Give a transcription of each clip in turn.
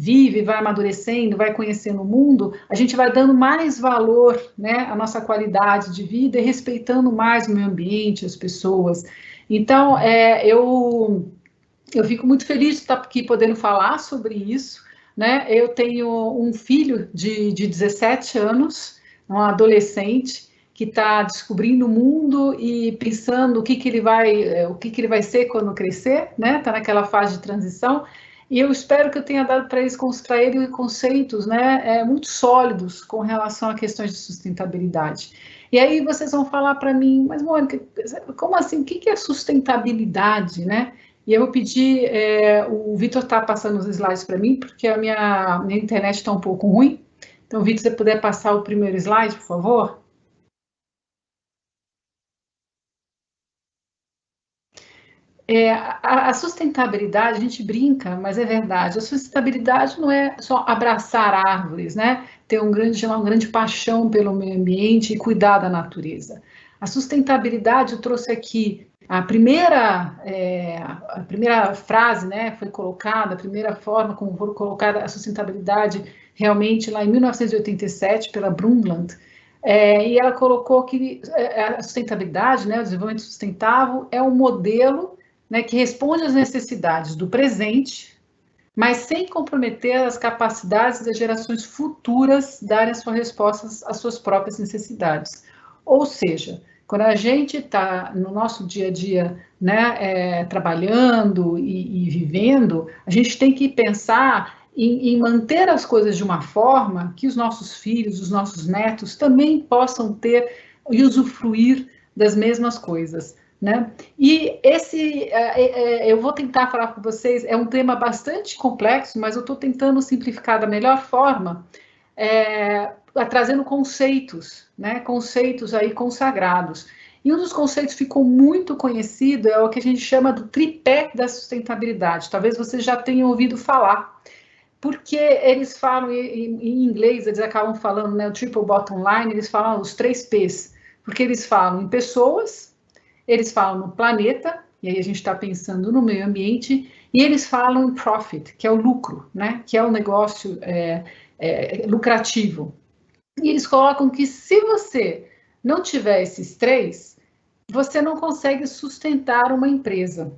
vive, vai amadurecendo, vai conhecendo o mundo, a gente vai dando mais valor, né, à nossa qualidade de vida e respeitando mais o meio ambiente, as pessoas. Então, eu fico muito feliz de estar aqui podendo falar sobre isso, né? Eu tenho um filho de 17 anos, um adolescente, que está descobrindo o mundo e pensando o que ele vai ser quando crescer, né? Está naquela fase de transição. E eu espero que eu tenha dado para ele conceitos, né, muito sólidos com relação a questões de sustentabilidade. E aí vocês vão falar para mim, mas Mônica, como assim? O que é sustentabilidade, né? E eu vou pedir, o Vitor está passando os slides para mim, porque a minha internet está um pouco ruim. Então, Vitor, se você puder passar o primeiro slide, por favor. A sustentabilidade, a gente brinca, mas é verdade. A sustentabilidade não é só abraçar árvores, né? Ter uma grande paixão pelo meio ambiente e cuidar da natureza. A sustentabilidade, eu trouxe aqui a primeira frase, né, foi colocada, a primeira forma como foi colocada a sustentabilidade realmente lá em 1987 pela Brundtland. E ela colocou que a sustentabilidade, né, o desenvolvimento sustentável, é um modelo, né, que responde às necessidades do presente, mas sem comprometer as capacidades das gerações futuras darem as suas respostas às suas próprias necessidades. Ou seja, quando a gente está no nosso dia a dia, né, trabalhando e vivendo, a gente tem que pensar em manter as coisas de uma forma que os nossos filhos, os nossos netos também possam ter e usufruir das mesmas coisas. Né? E eu vou tentar falar com vocês, é um tema bastante complexo, mas eu estou tentando simplificar da melhor forma, trazendo conceitos, né? Conceitos aí consagrados. E um dos conceitos que ficou muito conhecido é o que a gente chama do tripé da sustentabilidade. Talvez vocês já tenham ouvido falar, porque eles falam, em inglês, eles acabam falando, né, o triple bottom line, eles falam os 3 P's, porque eles falam em pessoas, eles falam no planeta, e aí a gente está pensando no meio ambiente, e eles falam em profit, que é o lucro, né? Que é o negócio lucrativo. E eles colocam que se você não tiver esses 3, você não consegue sustentar uma empresa.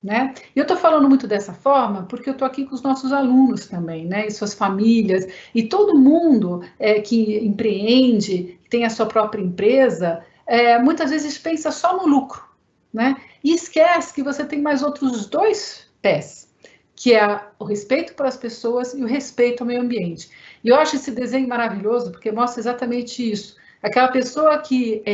Né? E eu estou falando muito dessa forma porque eu estou aqui com os nossos alunos também, né? E suas famílias, e todo mundo que empreende, que tem a sua própria empresa, muitas vezes pensa só no lucro, né? E esquece que você tem mais outros 2 pés, que é o respeito pelas pessoas e o respeito ao meio ambiente. E eu acho esse desenho maravilhoso porque mostra exatamente isso. Aquela pessoa que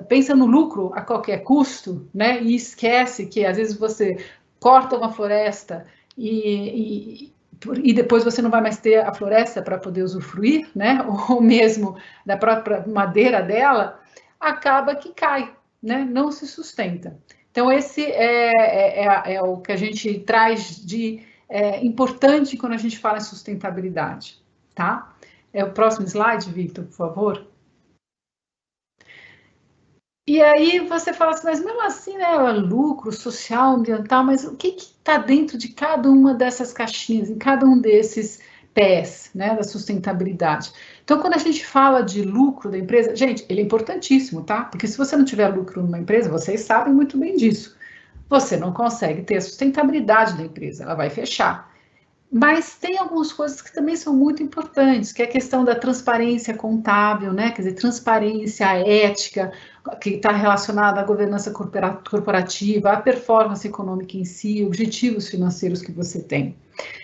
pensa no lucro a qualquer custo, né, e esquece que às vezes você corta uma floresta e depois você não vai mais ter a floresta para poder usufruir, né, ou mesmo da própria madeira dela, acaba que cai, né, não se sustenta. Então, esse é o que a gente traz de importante quando a gente fala em sustentabilidade, tá? O próximo slide, Victor, por favor. E aí você fala assim, mas mesmo assim, né, lucro social, ambiental, mas o que está dentro de cada uma dessas caixinhas, em cada um desses pés, né, da sustentabilidade? Então, quando a gente fala de lucro da empresa, gente, ele é importantíssimo, tá? Porque se você não tiver lucro numa empresa, vocês sabem muito bem disso, você não consegue ter a sustentabilidade da empresa, ela vai fechar. Mas tem algumas coisas que também são muito importantes, que é a questão da transparência contábil, né? Quer dizer, transparência, ética, que está relacionada à governança corporativa, à performance econômica em si, objetivos financeiros que você tem.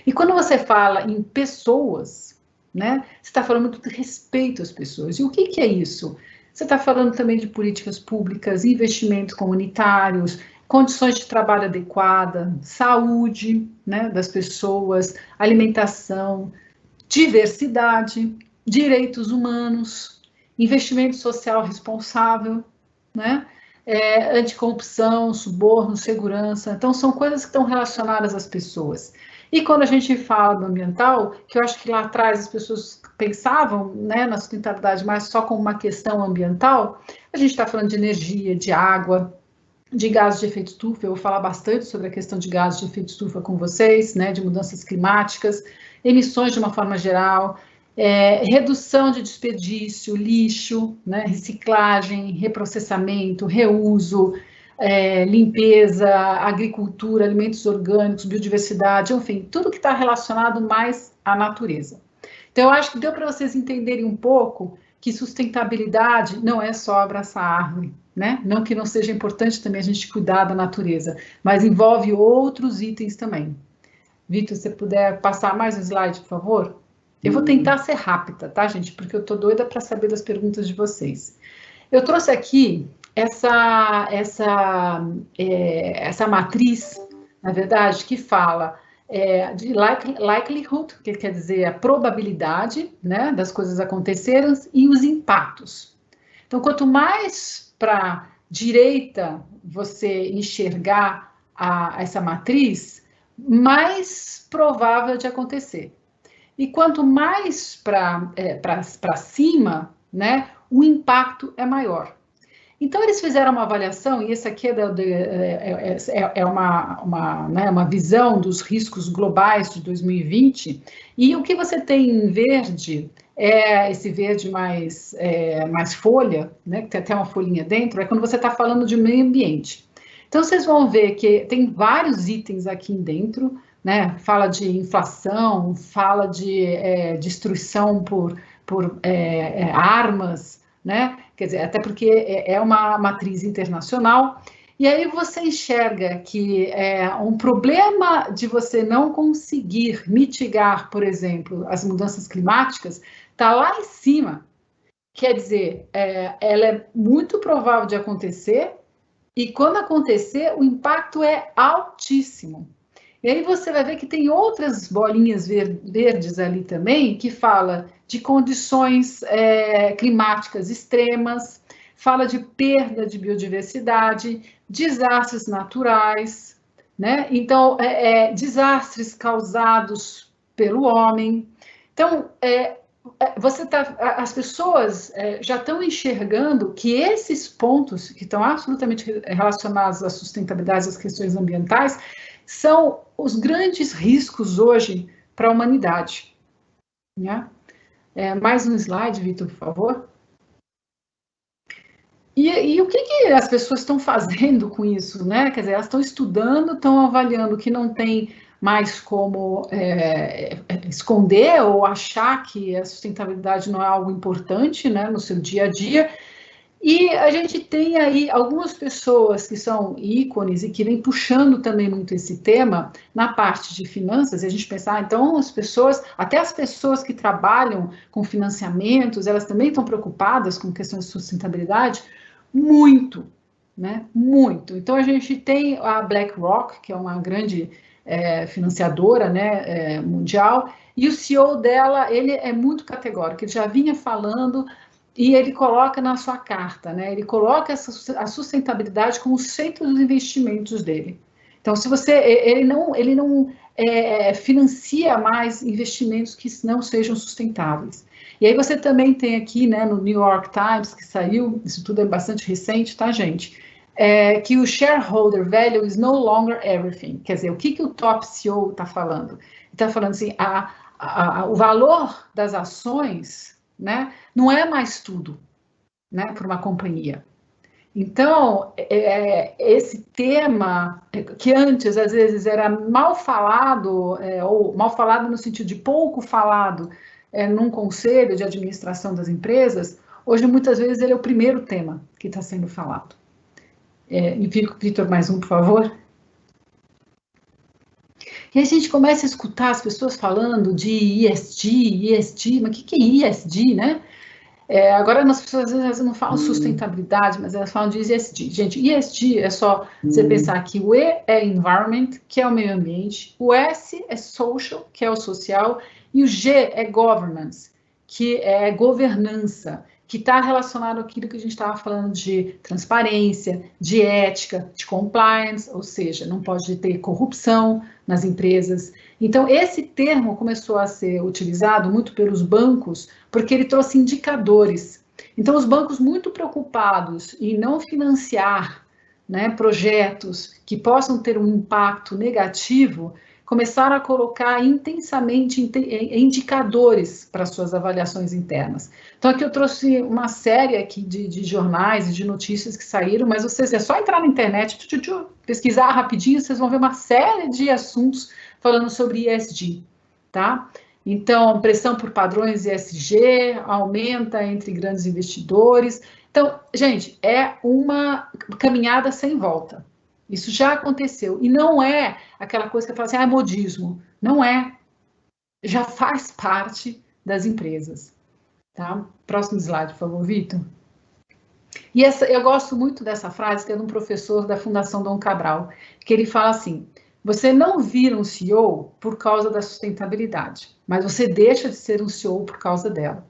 E quando você fala em pessoas, né? Você está falando muito de respeito às pessoas. E o que é isso? Você está falando também de políticas públicas, investimentos comunitários, condições de trabalho adequada, saúde, né, das pessoas, alimentação, diversidade, direitos humanos, investimento social responsável, né, anticorrupção, suborno, segurança. Então, são coisas que estão relacionadas às pessoas. E quando a gente fala do ambiental, que eu acho que lá atrás as pessoas pensavam, né, na sustentabilidade mais só como uma questão ambiental, a gente está falando de energia, de água, de gases de efeito estufa. Eu vou falar bastante sobre a questão de gases de efeito estufa com vocês, né, de mudanças climáticas. emissões de uma forma geral, redução de desperdício, lixo, né, reciclagem, reprocessamento, reuso, limpeza, agricultura, alimentos orgânicos, biodiversidade, enfim, tudo que está relacionado mais à natureza. Então, eu acho que deu para vocês entenderem um pouco que sustentabilidade não é só abraçar a árvore, né? Não que não seja importante também a gente cuidar da natureza, mas envolve outros itens também. Vitor, se você puder passar mais um slide, por favor? Eu vou tentar ser rápida, tá, gente? Porque eu tô doida para saber das perguntas de vocês. Eu trouxe aqui essa matriz, na verdade, que fala de likelihood, que quer dizer a probabilidade, né, das coisas acontecerem, e os impactos. Então, quanto mais para a direita você enxergar essa matriz, mais provável de acontecer. E quanto mais para cima, né, o impacto é maior. Então, eles fizeram uma avaliação, e esse aqui é uma visão dos riscos globais de 2020, e o que você tem em verde, esse verde mais folha, né, que tem até uma folhinha dentro, é quando você está falando de meio ambiente. Então, vocês vão ver que tem vários itens aqui dentro, né, fala de inflação, fala de destruição por armas, né? Quer dizer, até porque é uma matriz internacional, e aí você enxerga que um problema de você não conseguir mitigar, por exemplo, as mudanças climáticas, está lá em cima. Quer dizer, ela é muito provável de acontecer, e quando acontecer, o impacto é altíssimo. E aí você vai ver que tem outras bolinhas verdes ali também, que fala de condições climáticas extremas, fala de perda de biodiversidade, desastres naturais, né? Então, desastres causados pelo homem. Então, as pessoas já estão enxergando que esses pontos, que estão absolutamente relacionados à sustentabilidade e às questões ambientais, são os grandes riscos hoje para a humanidade. Né? Mais um slide, Vitor, por favor. E o que as pessoas estão fazendo com isso? Né? Quer dizer, elas estão estudando, estão avaliando que não tem mais como esconder ou achar que a sustentabilidade não é algo importante, né, no seu dia a dia. E a gente tem aí algumas pessoas que são ícones e que vêm puxando também muito esse tema na parte de finanças, e a gente pensar, então, até as pessoas que trabalham com financiamentos, elas também estão preocupadas com questões de sustentabilidade, muito, né? Muito. Então, a gente tem a BlackRock, que é uma grande financiadora, né, mundial, e o CEO dela, ele é muito categórico, ele já vinha falando. E ele coloca na sua carta, né? Ele coloca a sustentabilidade como centro dos investimentos dele. Então, se ele não financia mais investimentos que não sejam sustentáveis. E aí você também tem aqui, né, no New York Times, que saiu, isso tudo é bastante recente, tá, gente? Que o shareholder value is no longer everything. Quer dizer, o que o top CEO está falando? Está falando assim, o valor das ações, né, não é mais tudo, né, para uma companhia. Então, esse tema, que antes, às vezes, era mal falado, ou mal falado no sentido de pouco falado num conselho de administração das empresas, hoje, muitas vezes, ele é o primeiro tema que está sendo falado. Vitor, mais um, por favor. E aí a gente começa a escutar as pessoas falando de ESG, mas o que é ESG, né? Agora as pessoas às vezes não falam sustentabilidade, mas elas falam de ESG. Gente, ESG é só você pensar que o E é environment, que é o meio ambiente, o S é social, que é o social, e o G é governance, que é governança, que está relacionado àquilo que a gente estava falando de transparência, de ética, de compliance, ou seja, não pode ter corrupção nas empresas. Então, esse termo começou a ser utilizado muito pelos bancos, porque ele trouxe indicadores. Então, os bancos muito preocupados em não financiar, né, projetos que possam ter um impacto negativo, começaram a colocar intensamente indicadores para suas avaliações internas. Então, aqui eu trouxe uma série aqui de jornais e de notícias que saíram, mas vocês, é só entrar na internet, pesquisar rapidinho, vocês vão ver uma série de assuntos falando sobre ESG, tá? Então, pressão por padrões ESG aumenta entre grandes investidores. Então, gente, é uma caminhada sem volta. Isso já aconteceu. E não é aquela coisa que eu falo assim, é modismo. Não é. Já faz parte das empresas. Tá? Próximo slide, por favor, Vitor. E eu gosto muito dessa frase, que é de um professor da Fundação Dom Cabral, que ele fala assim, você não vira um CEO por causa da sustentabilidade, mas você deixa de ser um CEO por causa dela.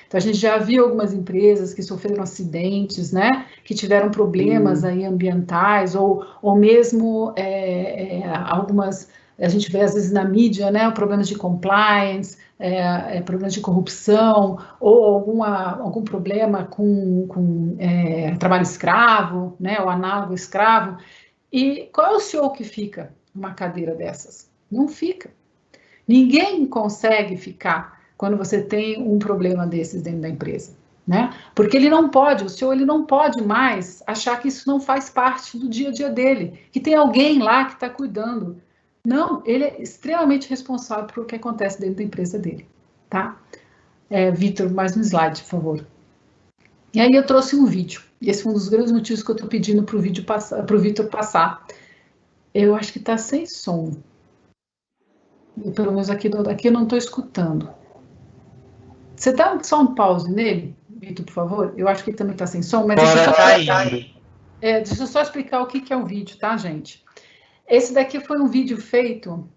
Então, a gente já viu algumas empresas que sofreram acidentes, né, que tiveram problemas aí ambientais, ou mesmo algumas, a gente vê às vezes na mídia, né, problemas de compliance, problemas de corrupção, ou algum problema com trabalho escravo, né, o análogo escravo. E qual é o CEO que fica numa cadeira dessas? Não fica. Ninguém consegue ficar quando você tem um problema desses dentro da empresa, né? Porque ele não pode, o CEO ele não pode mais achar que isso não faz parte do dia a dia dele, que tem alguém lá que está cuidando. Não, ele é extremamente responsável por o que acontece dentro da empresa dele, tá? Vitor, mais um slide, por favor. E aí eu trouxe um vídeo, e esse é um dos grandes motivos que eu estou pedindo para o Vitor passar. Eu acho que está sem som. Pelo menos aqui eu não estou escutando. Você dá só um pause nele, Vitor, por favor? Eu acho que ele também está sem som, mas deixa eu só explicar o que é o vídeo, tá, gente? Esse daqui foi um vídeo feito,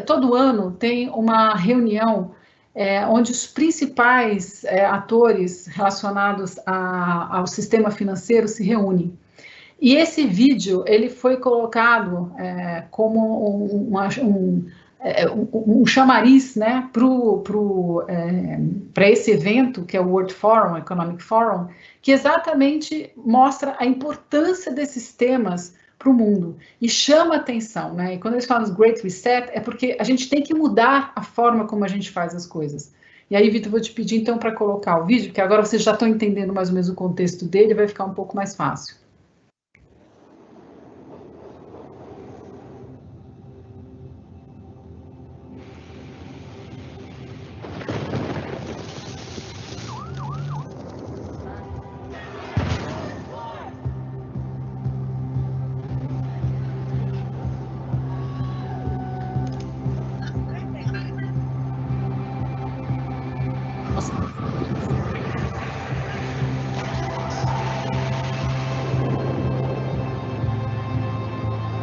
todo ano tem uma reunião onde os principais atores relacionados ao sistema financeiro se reúnem. E esse vídeo, ele foi colocado como um chamariz, né, para esse evento, que é o World Forum, Economic Forum, que exatamente mostra a importância desses temas para o mundo e chama atenção, né? E quando eles falam Great Reset, é porque a gente tem que mudar a forma como a gente faz as coisas. E aí, Vitor, vou te pedir então para colocar o vídeo, que agora vocês já estão entendendo mais ou menos o contexto dele, vai ficar um pouco mais fácil.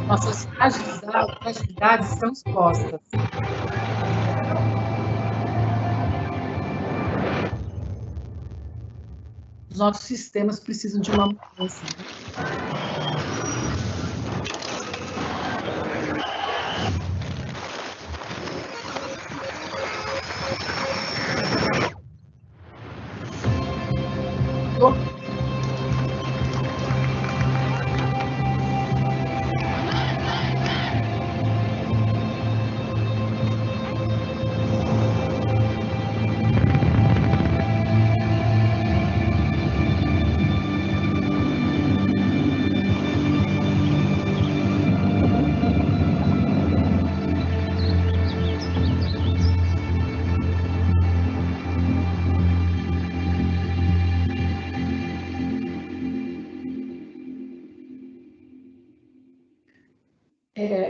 Nossas fragilidades estão expostas. Os nossos sistemas precisam de uma mudança.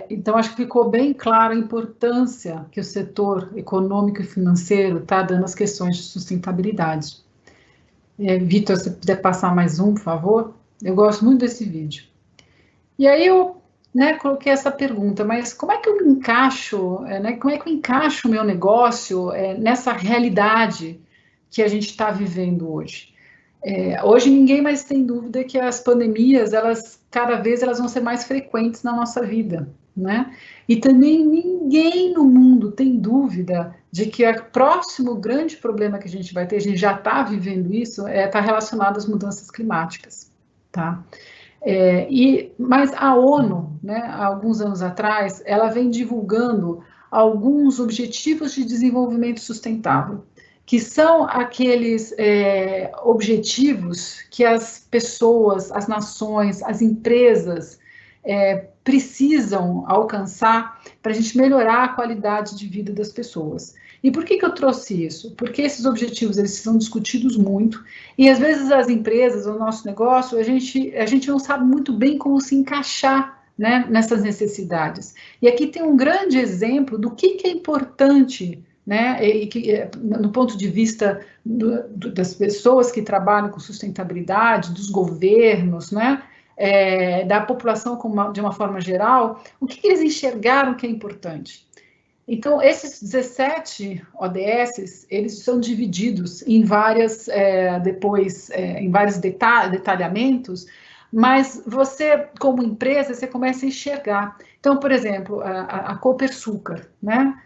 Então, acho que ficou bem clara a importância que o setor econômico e financeiro está dando às questões de sustentabilidade. Vitor, se puder passar mais um, por favor. Eu gosto muito desse vídeo. E aí eu coloquei essa pergunta, mas como é que eu me encaixo, como é que eu encaixo o meu negócio nessa realidade que a gente está vivendo hoje? Hoje ninguém mais tem dúvida que as pandemias, cada vez elas vão ser mais frequentes na nossa vida, né? E também ninguém no mundo tem dúvida de que o próximo grande problema que a gente vai ter, a gente já está vivendo isso, está relacionado às mudanças climáticas, tá? Mas a ONU, né, há alguns anos atrás, ela vem divulgando alguns objetivos de desenvolvimento sustentável, que são aqueles objetivos que as pessoas, as nações, as empresas precisam alcançar para a gente melhorar a qualidade de vida das pessoas. E por que eu trouxe isso? Porque esses objetivos, eles são discutidos muito, e às vezes as empresas, o nosso negócio, a gente não sabe muito bem como se encaixar, né, nessas necessidades. E aqui tem um grande exemplo do que é importante, né, no ponto de vista das pessoas que trabalham com sustentabilidade, dos governos, né, da população de uma forma geral, o que eles enxergaram que é importante. Então, esses 17 ODS, eles são divididos em vários detalhamentos, mas você, como empresa, você começa a enxergar. Então, por exemplo, a Copersucar, né?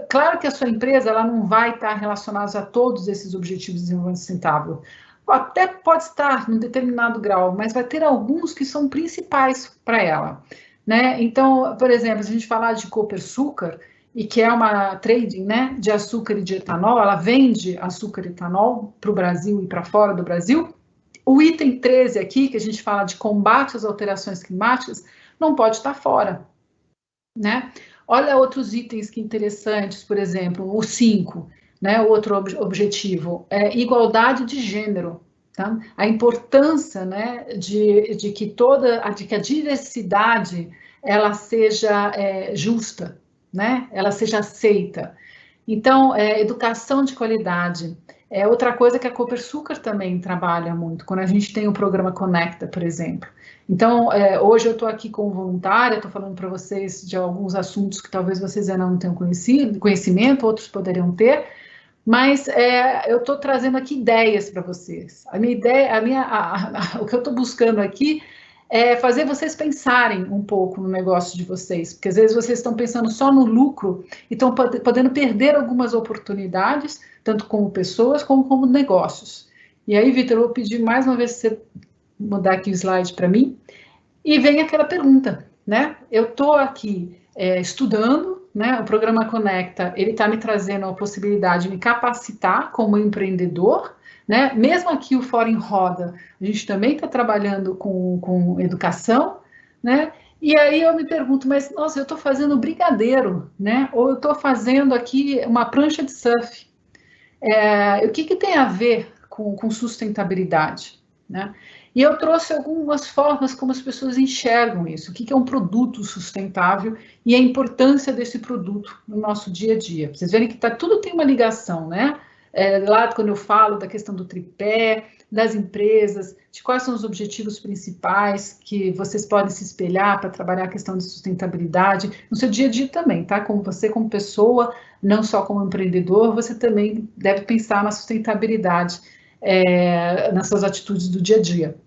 Claro que a sua empresa ela não vai estar relacionada a todos esses objetivos de desenvolvimento sustentável. Até pode estar num determinado grau, mas vai ter alguns que são principais para ela. Né? Então, por exemplo, se a gente falar de Copersucar, e que é uma trading, né, de açúcar e de etanol, ela vende açúcar e etanol para o Brasil e para fora do Brasil. O item 13 aqui, que a gente fala de combate às alterações climáticas, não pode estar fora. Né? Olha outros itens que interessantes, por exemplo, o 5, né, o outro objetivo, é igualdade de gênero. Tá? A importância, né, de que a diversidade ela seja justa, né? Ela seja aceita. Então, educação de qualidade. É outra coisa que a Copersucar também trabalha muito, quando a gente tem o programa Conecta, por exemplo. Então, hoje eu estou aqui como voluntária, estou falando para vocês de alguns assuntos que talvez vocês ainda não tenham conhecimento, outros poderiam ter, mas eu estou trazendo aqui ideias para vocês. A minha ideia, o que eu estou buscando aqui é fazer vocês pensarem um pouco no negócio de vocês, porque às vezes vocês estão pensando só no lucro e estão podendo perder algumas oportunidades, tanto como pessoas como negócios. E aí, Vitor, eu vou pedir mais uma vez você mudar aqui o slide para mim, e vem aquela pergunta, né? Eu estou aqui estudando, né? O programa Conecta, ele está me trazendo a possibilidade de me capacitar como empreendedor, né? Mesmo aqui o Fórum em Roda, a gente também está trabalhando com educação, né? E aí eu me pergunto, mas, nossa, eu estou fazendo brigadeiro, né? Ou eu estou fazendo aqui uma prancha de surf. O que tem a ver com sustentabilidade, né? E eu trouxe algumas formas como as pessoas enxergam isso, o que é um produto sustentável e a importância desse produto no nosso dia a dia. Vocês verem que tudo tem uma ligação, né? Lá quando eu falo da questão do tripé, das empresas, de quais são os objetivos principais que vocês podem se espelhar para trabalhar a questão de sustentabilidade no seu dia a dia também, tá? Como você, como pessoa, não só como empreendedor, você também deve pensar na sustentabilidade nas suas atitudes do dia a dia.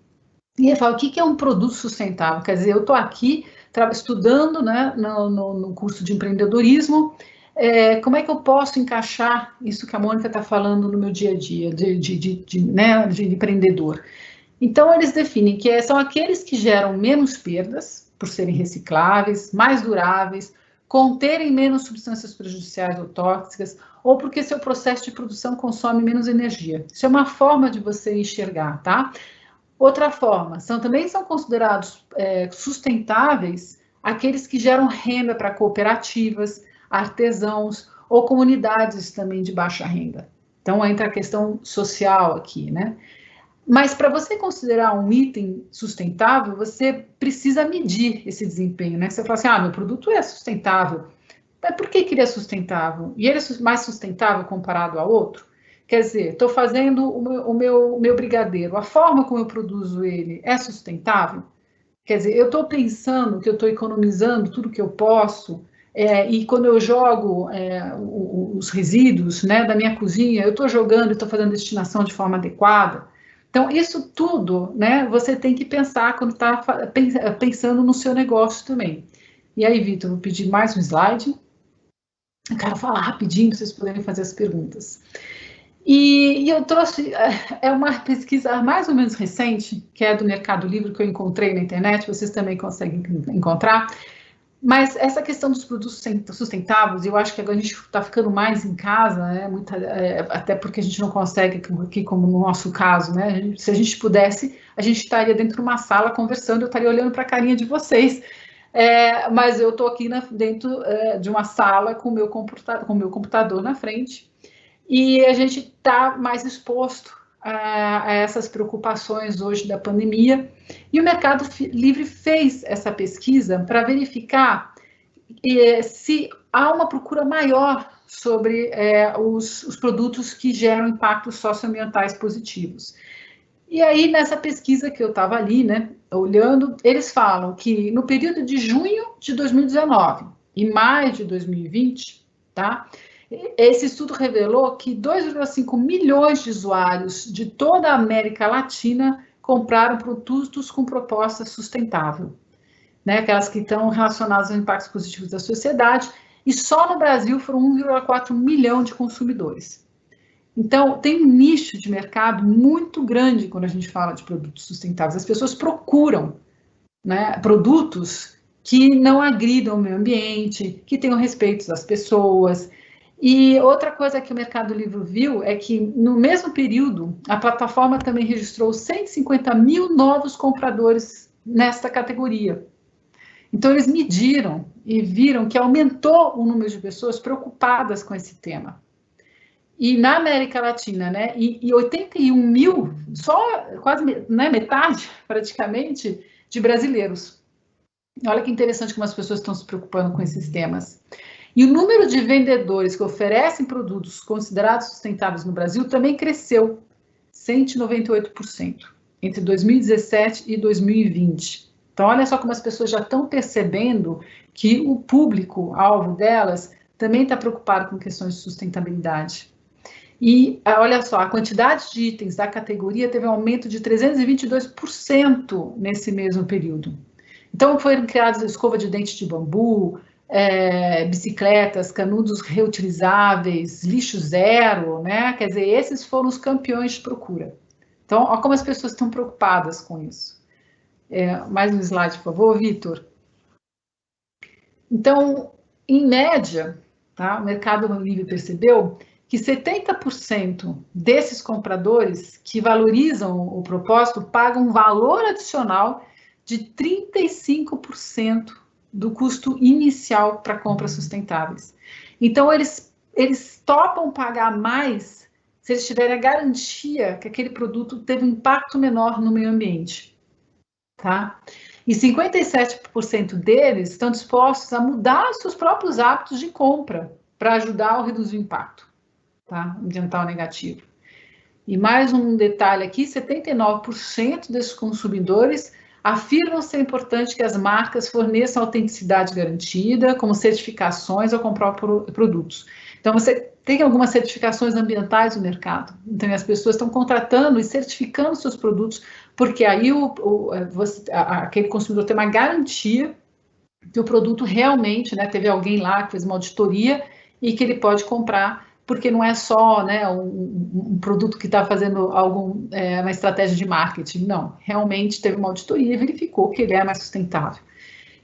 E ele fala, o que é um produto sustentável? Quer dizer, eu estou aqui estudando, né, no curso de empreendedorismo, como é que eu posso encaixar isso que a Mônica está falando no meu dia a dia, de empreendedor? Então, eles definem que são aqueles que geram menos perdas, por serem recicláveis, mais duráveis, conterem menos substâncias prejudiciais ou tóxicas, ou porque seu processo de produção consome menos energia. Isso é uma forma de você enxergar, tá? Outra forma, também são considerados sustentáveis aqueles que geram renda para cooperativas, artesãos ou comunidades também de baixa renda. Então, entra a questão social aqui, né? Mas para você considerar um item sustentável, você precisa medir esse desempenho, né? Você fala assim, meu produto é sustentável. Mas por que ele é sustentável? E ele é mais sustentável comparado a outro? Quer dizer, estou fazendo o meu brigadeiro, a forma como eu produzo ele é sustentável? Quer dizer, eu estou pensando que eu estou economizando tudo que eu posso, e quando eu jogo os resíduos, né, da minha cozinha, eu estou jogando e estou fazendo destinação de forma adequada. Então, isso tudo, né, você tem que pensar quando está pensando no seu negócio também. E aí, Vitor, vou pedir mais um slide. Eu quero falar rapidinho para vocês poderem fazer as perguntas. E eu trouxe, uma pesquisa mais ou menos recente, que é do Mercado Livre, que eu encontrei na internet, vocês também conseguem encontrar, mas essa questão dos produtos sustentáveis, eu acho que agora a gente está ficando mais em casa, né? Até porque a gente não consegue, aqui como no nosso caso, né? Se a gente pudesse, a gente estaria dentro de uma sala conversando, eu estaria olhando para a carinha de vocês. Mas eu estou aqui dentro de uma sala com o meu computador na frente, e a gente está mais exposto a essas preocupações hoje da pandemia. E o Mercado Livre fez essa pesquisa para verificar se há uma procura maior sobre os produtos que geram impactos socioambientais positivos. E aí, nessa pesquisa que eu estava ali, né, olhando, eles falam que no período de junho de 2019 e maio de 2020, tá? Esse estudo revelou que 2,5 milhões de usuários de toda a América Latina compraram produtos com proposta sustentável, né? Aquelas que estão relacionadas aos impactos positivos da sociedade, e só no Brasil foram 1,4 milhão de consumidores. Então, tem um nicho de mercado muito grande quando a gente fala de produtos sustentáveis. As pessoas procuram, né, produtos que não agridam o meio ambiente, que tenham respeito às pessoas. E outra coisa que o Mercado Livre viu é que, no mesmo período, a plataforma também registrou 150 mil novos compradores nesta categoria. Então, eles mediram e viram que aumentou o número de pessoas preocupadas com esse tema. E na América Latina, né, e 81 mil, só quase, né, metade, praticamente, de brasileiros. Olha que interessante como as pessoas estão se preocupando com esses temas. E o número de vendedores que oferecem produtos considerados sustentáveis no Brasil também cresceu 198% entre 2017 e 2020. Então, olha só como as pessoas já estão percebendo que o público-alvo delas também está preocupado com questões de sustentabilidade. E olha só, a quantidade de itens da categoria teve um aumento de 322% nesse mesmo período. Então, foram criadas escova de dente de bambu, bicicletas, canudos reutilizáveis, lixo zero, né? Quer dizer, esses foram os campeões de procura. Então, olha como as pessoas estão preocupadas com isso. Mais um slide, por favor, Vitor. Então, em média, tá, o Mercado Livre percebeu que 70% desses compradores que valorizam o propósito pagam um valor adicional de 35% do custo inicial para compras sustentáveis. Então, eles topam pagar mais se eles tiverem a garantia que aquele produto teve um impacto menor no meio ambiente. Tá? E 57% deles estão dispostos a mudar seus próprios hábitos de compra para ajudar a reduzir o impacto, tá, ambiental negativo. E mais um detalhe aqui, 79% desses consumidores afirmam ser importante que as marcas forneçam autenticidade garantida, como certificações ao comprar produtos. Então, você tem algumas certificações ambientais no mercado. Então, as pessoas estão contratando e certificando seus produtos, porque aí aquele consumidor tem uma garantia que o produto realmente, né, teve alguém lá que fez uma auditoria e que ele pode comprar, porque não é só, né, um produto que está fazendo uma estratégia de marketing, não. Realmente teve uma auditoria e verificou que ele é mais sustentável.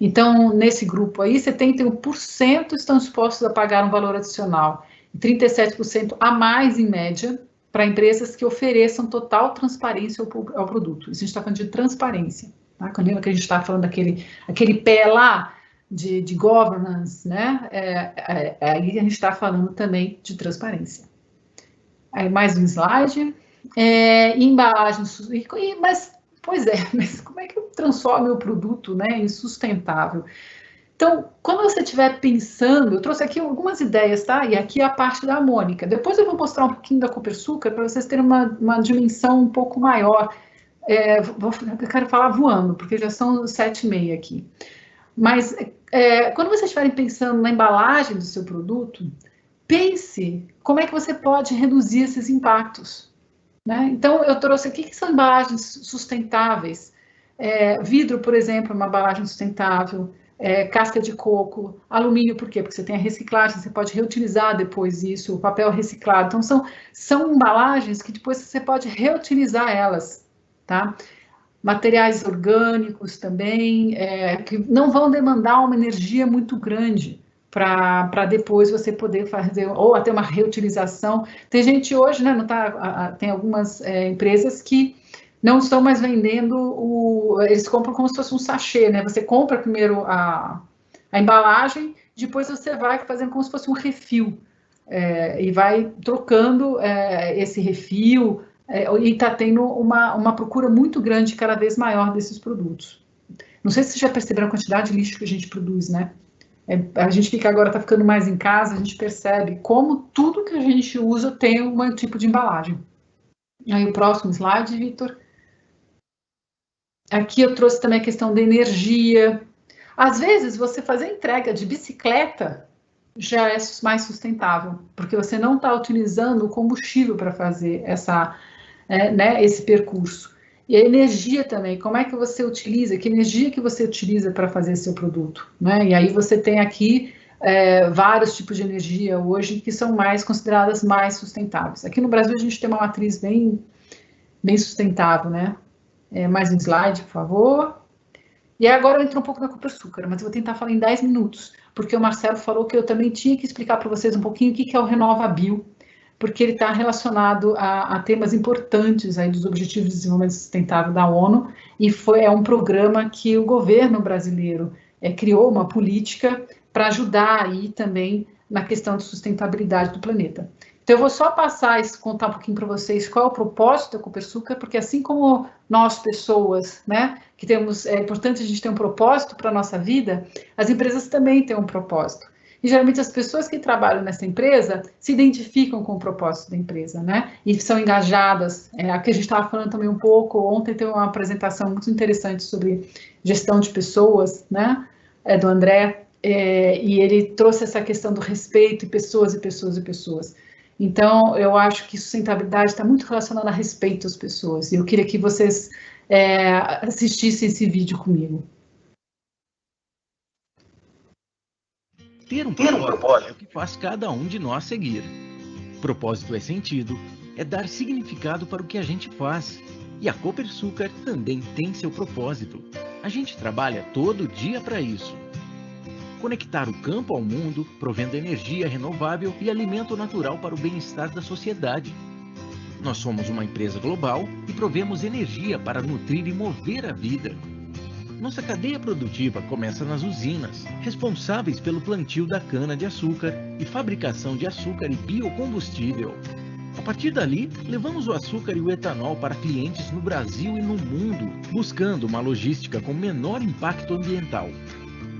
Então, nesse grupo aí, 71% estão dispostos a pagar um valor adicional, e 37% a mais, em média, para empresas que ofereçam total transparência ao produto. Isso a gente está falando de transparência. Tá? Quando lembra que a gente está falando aquele pé lá de governance, né? Aí a gente está falando também de transparência. Aí, mais um slide. Embalagens, mas como é que eu transformo o produto, né, em sustentável? Então, quando você estiver pensando, eu trouxe aqui algumas ideias, tá? E aqui a parte da Mônica. Depois eu vou mostrar um pouquinho da Copersucar para vocês terem uma dimensão um pouco maior. Eu quero falar voando, porque já são 7h30 aqui. Mas quando vocês estiverem pensando na embalagem do seu produto, pense como é que você pode reduzir esses impactos. Né? Então, eu trouxe aqui que são embalagens sustentáveis. Vidro, por exemplo, é uma embalagem sustentável. casca de coco, alumínio, por quê? Porque você tem a reciclagem, você pode reutilizar depois isso, o papel reciclado. Então, são embalagens que depois você pode reutilizar elas, tá? Materiais orgânicos também, que não vão demandar uma energia muito grande para depois você poder fazer, ou até uma reutilização. Tem gente hoje, né, não tá, tem algumas empresas que não estão mais vendendo, eles compram como se fosse um sachê, né? Você compra primeiro a embalagem, depois você vai fazendo como se fosse um refil, e vai trocando esse refil, e está tendo uma procura muito grande, cada vez maior desses produtos. Não sei se vocês já perceberam a quantidade de lixo que a gente produz, né? A gente fica agora, está ficando mais em casa, a gente percebe como tudo que a gente usa tem um tipo de embalagem. Aí o próximo slide, Vitor. Aqui eu trouxe também a questão da energia. Às vezes, você fazer entrega de bicicleta já é mais sustentável, porque você não está utilizando o combustível para fazer esse percurso. E a energia também, como é que você utiliza, que energia que você utiliza para fazer seu produto, né? E aí você tem aqui vários tipos de energia hoje que são consideradas mais sustentáveis. Aqui no Brasil a gente tem uma matriz bem sustentável, né? Mais um slide, por favor. E agora eu entro um pouco na Copersucar, mas eu vou tentar falar em 10 minutos, porque o Marcelo falou que eu também tinha que explicar para vocês um pouquinho o que é o RenovaBio, porque ele está relacionado a temas importantes aí dos Objetivos de Desenvolvimento Sustentável da ONU, e é um programa que o governo brasileiro criou uma política para ajudar aí também na questão de sustentabilidade do planeta. Então, eu vou só contar um pouquinho para vocês qual é o propósito da Copersucar, porque assim como nós, pessoas, né, que temos, é importante a gente ter um propósito para a nossa vida, as empresas também têm um propósito. E geralmente as pessoas que trabalham nessa empresa se identificam com o propósito da empresa, né? E são engajadas. Aqui a gente estava falando também um pouco, ontem teve uma apresentação muito interessante sobre gestão de pessoas, né? Do André, e ele trouxe essa questão do respeito e pessoas e pessoas e pessoas. Então, eu acho que sustentabilidade está muito relacionada a respeito às pessoas. E eu queria que vocês assistissem esse vídeo comigo. Ter um propósito é o que faz cada um de nós seguir. Propósito é sentido, é dar significado para o que a gente faz. E a Copersucar também tem seu propósito. A gente trabalha todo dia para isso. Conectar o campo ao mundo, provendo energia renovável e alimento natural para o bem-estar da sociedade. Nós somos uma empresa global e provemos energia para nutrir e mover a vida. Nossa cadeia produtiva começa nas usinas, responsáveis pelo plantio da cana-de-açúcar e fabricação de açúcar e biocombustível. A partir dali, levamos o açúcar e o etanol para clientes no Brasil e no mundo, buscando uma logística com menor impacto ambiental.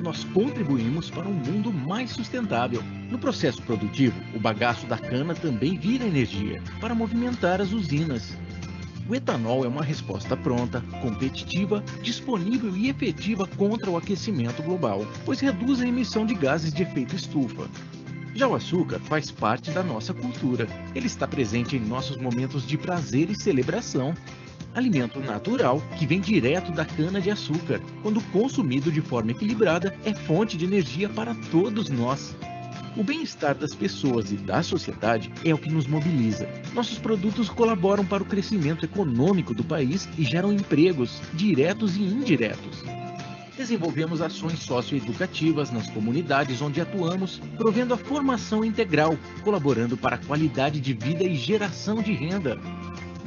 Nós contribuímos para um mundo mais sustentável. No processo produtivo, o bagaço da cana também vira energia para movimentar as usinas. O etanol é uma resposta pronta, competitiva, disponível e efetiva contra o aquecimento global, pois reduz a emissão de gases de efeito estufa. Já o açúcar faz parte da nossa cultura. Ele está presente em nossos momentos de prazer e celebração. Alimento natural que vem direto da cana-de-açúcar, quando consumido de forma equilibrada, é fonte de energia para todos nós. O bem-estar das pessoas e da sociedade é o que nos mobiliza. Nossos produtos colaboram para o crescimento econômico do país e geram empregos, diretos e indiretos. Desenvolvemos ações socioeducativas nas comunidades onde atuamos, provendo a formação integral, colaborando para a qualidade de vida e geração de renda.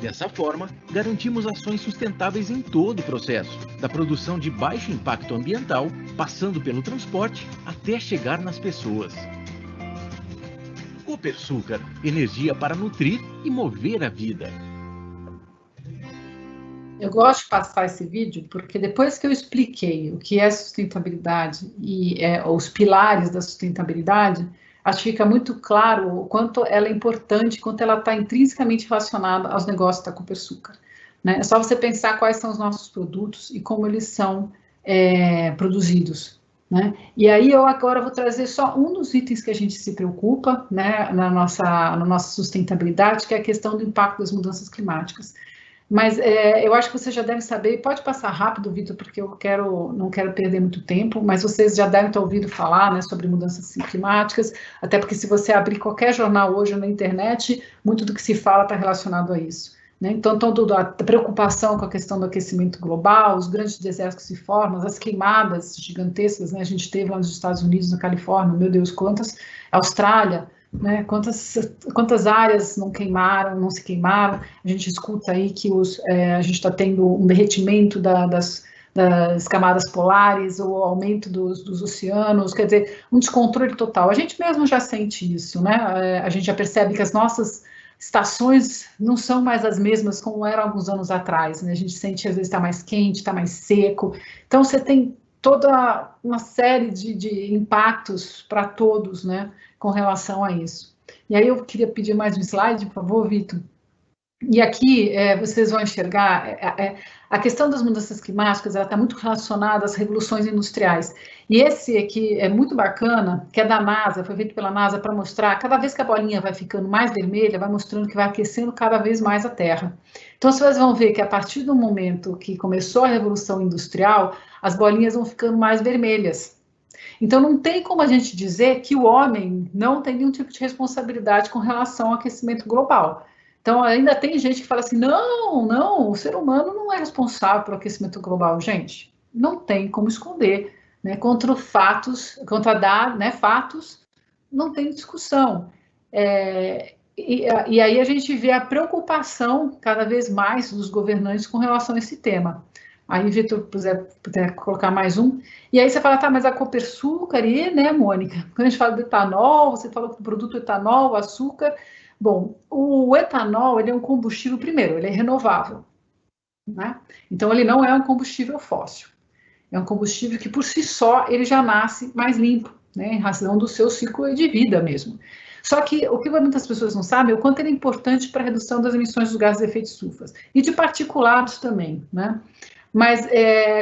Dessa forma, garantimos ações sustentáveis em todo o processo, da produção de baixo impacto ambiental, passando pelo transporte, até chegar nas pessoas. Copersucar, energia para nutrir e mover a vida. Eu gosto de passar esse vídeo porque depois que eu expliquei o que é sustentabilidade e os pilares da sustentabilidade, acho que fica muito claro o quanto ela é importante, quanto ela está intrinsecamente relacionada aos negócios da Copersucar, né? É só você pensar quais são os nossos produtos e como eles são produzidos, né? E aí eu agora vou trazer só um dos itens que a gente se preocupa, né, na nossa sustentabilidade, que é a questão do impacto das mudanças climáticas. Mas eu acho que você já deve saber, pode passar rápido, Vitor, porque eu não quero perder muito tempo, mas vocês já devem ter ouvido falar, né, sobre mudanças climáticas, até porque se você abrir qualquer jornal hoje na internet, muito do que se fala está relacionado a isso. Né? Então, toda a preocupação com a questão do aquecimento global, os grandes desertos que se formam, as queimadas gigantescas, né? A gente teve lá nos Estados Unidos, na Califórnia, meu Deus, quantas, Austrália, né? Quantas áreas não queimaram, não se queimaram? A gente escuta aí que a gente está tendo um derretimento das camadas polares, o aumento dos oceanos, quer dizer, um descontrole total. A gente mesmo já sente isso, né? A gente já percebe que as nossas estações não são mais as mesmas como eram alguns anos atrás, né? A gente sente, às vezes, está mais quente, está mais seco. Então, você tem toda uma série de impactos para todos, né, com relação a isso. E aí eu queria pedir mais um slide, por favor, Vitor. E aqui vocês vão enxergar a questão das mudanças climáticas, ela está muito relacionada às revoluções industriais. E esse aqui é muito bacana, que é da NASA, foi feito pela NASA para mostrar, cada vez que a bolinha vai ficando mais vermelha, vai mostrando que vai aquecendo cada vez mais a Terra. Então vocês vão ver que a partir do momento que começou a Revolução Industrial, as bolinhas vão ficando mais vermelhas. Então não tem como a gente dizer que o homem não tem nenhum tipo de responsabilidade com relação ao aquecimento global. Então, ainda tem gente que fala assim, não, o ser humano não é responsável pelo aquecimento global. Gente, não tem como esconder, né? Contra fatos, não tem discussão. E aí a gente vê a preocupação cada vez mais dos governantes com relação a esse tema. Aí, Vitor, puder colocar mais um. E aí você fala, tá, mas a Copersucar, né, Mônica? Quando a gente fala do etanol, você falou do produto etanol, açúcar. Bom, o etanol, ele é um combustível, primeiro, ele é renovável, né? Então, ele não é um combustível fóssil. É um combustível que, por si só, ele já nasce mais limpo, né? Em razão do seu ciclo de vida mesmo. Só que o que muitas pessoas não sabem é o quanto ele é importante para a redução das emissões dos gases de efeito estufa. E de particulados também, né? Mas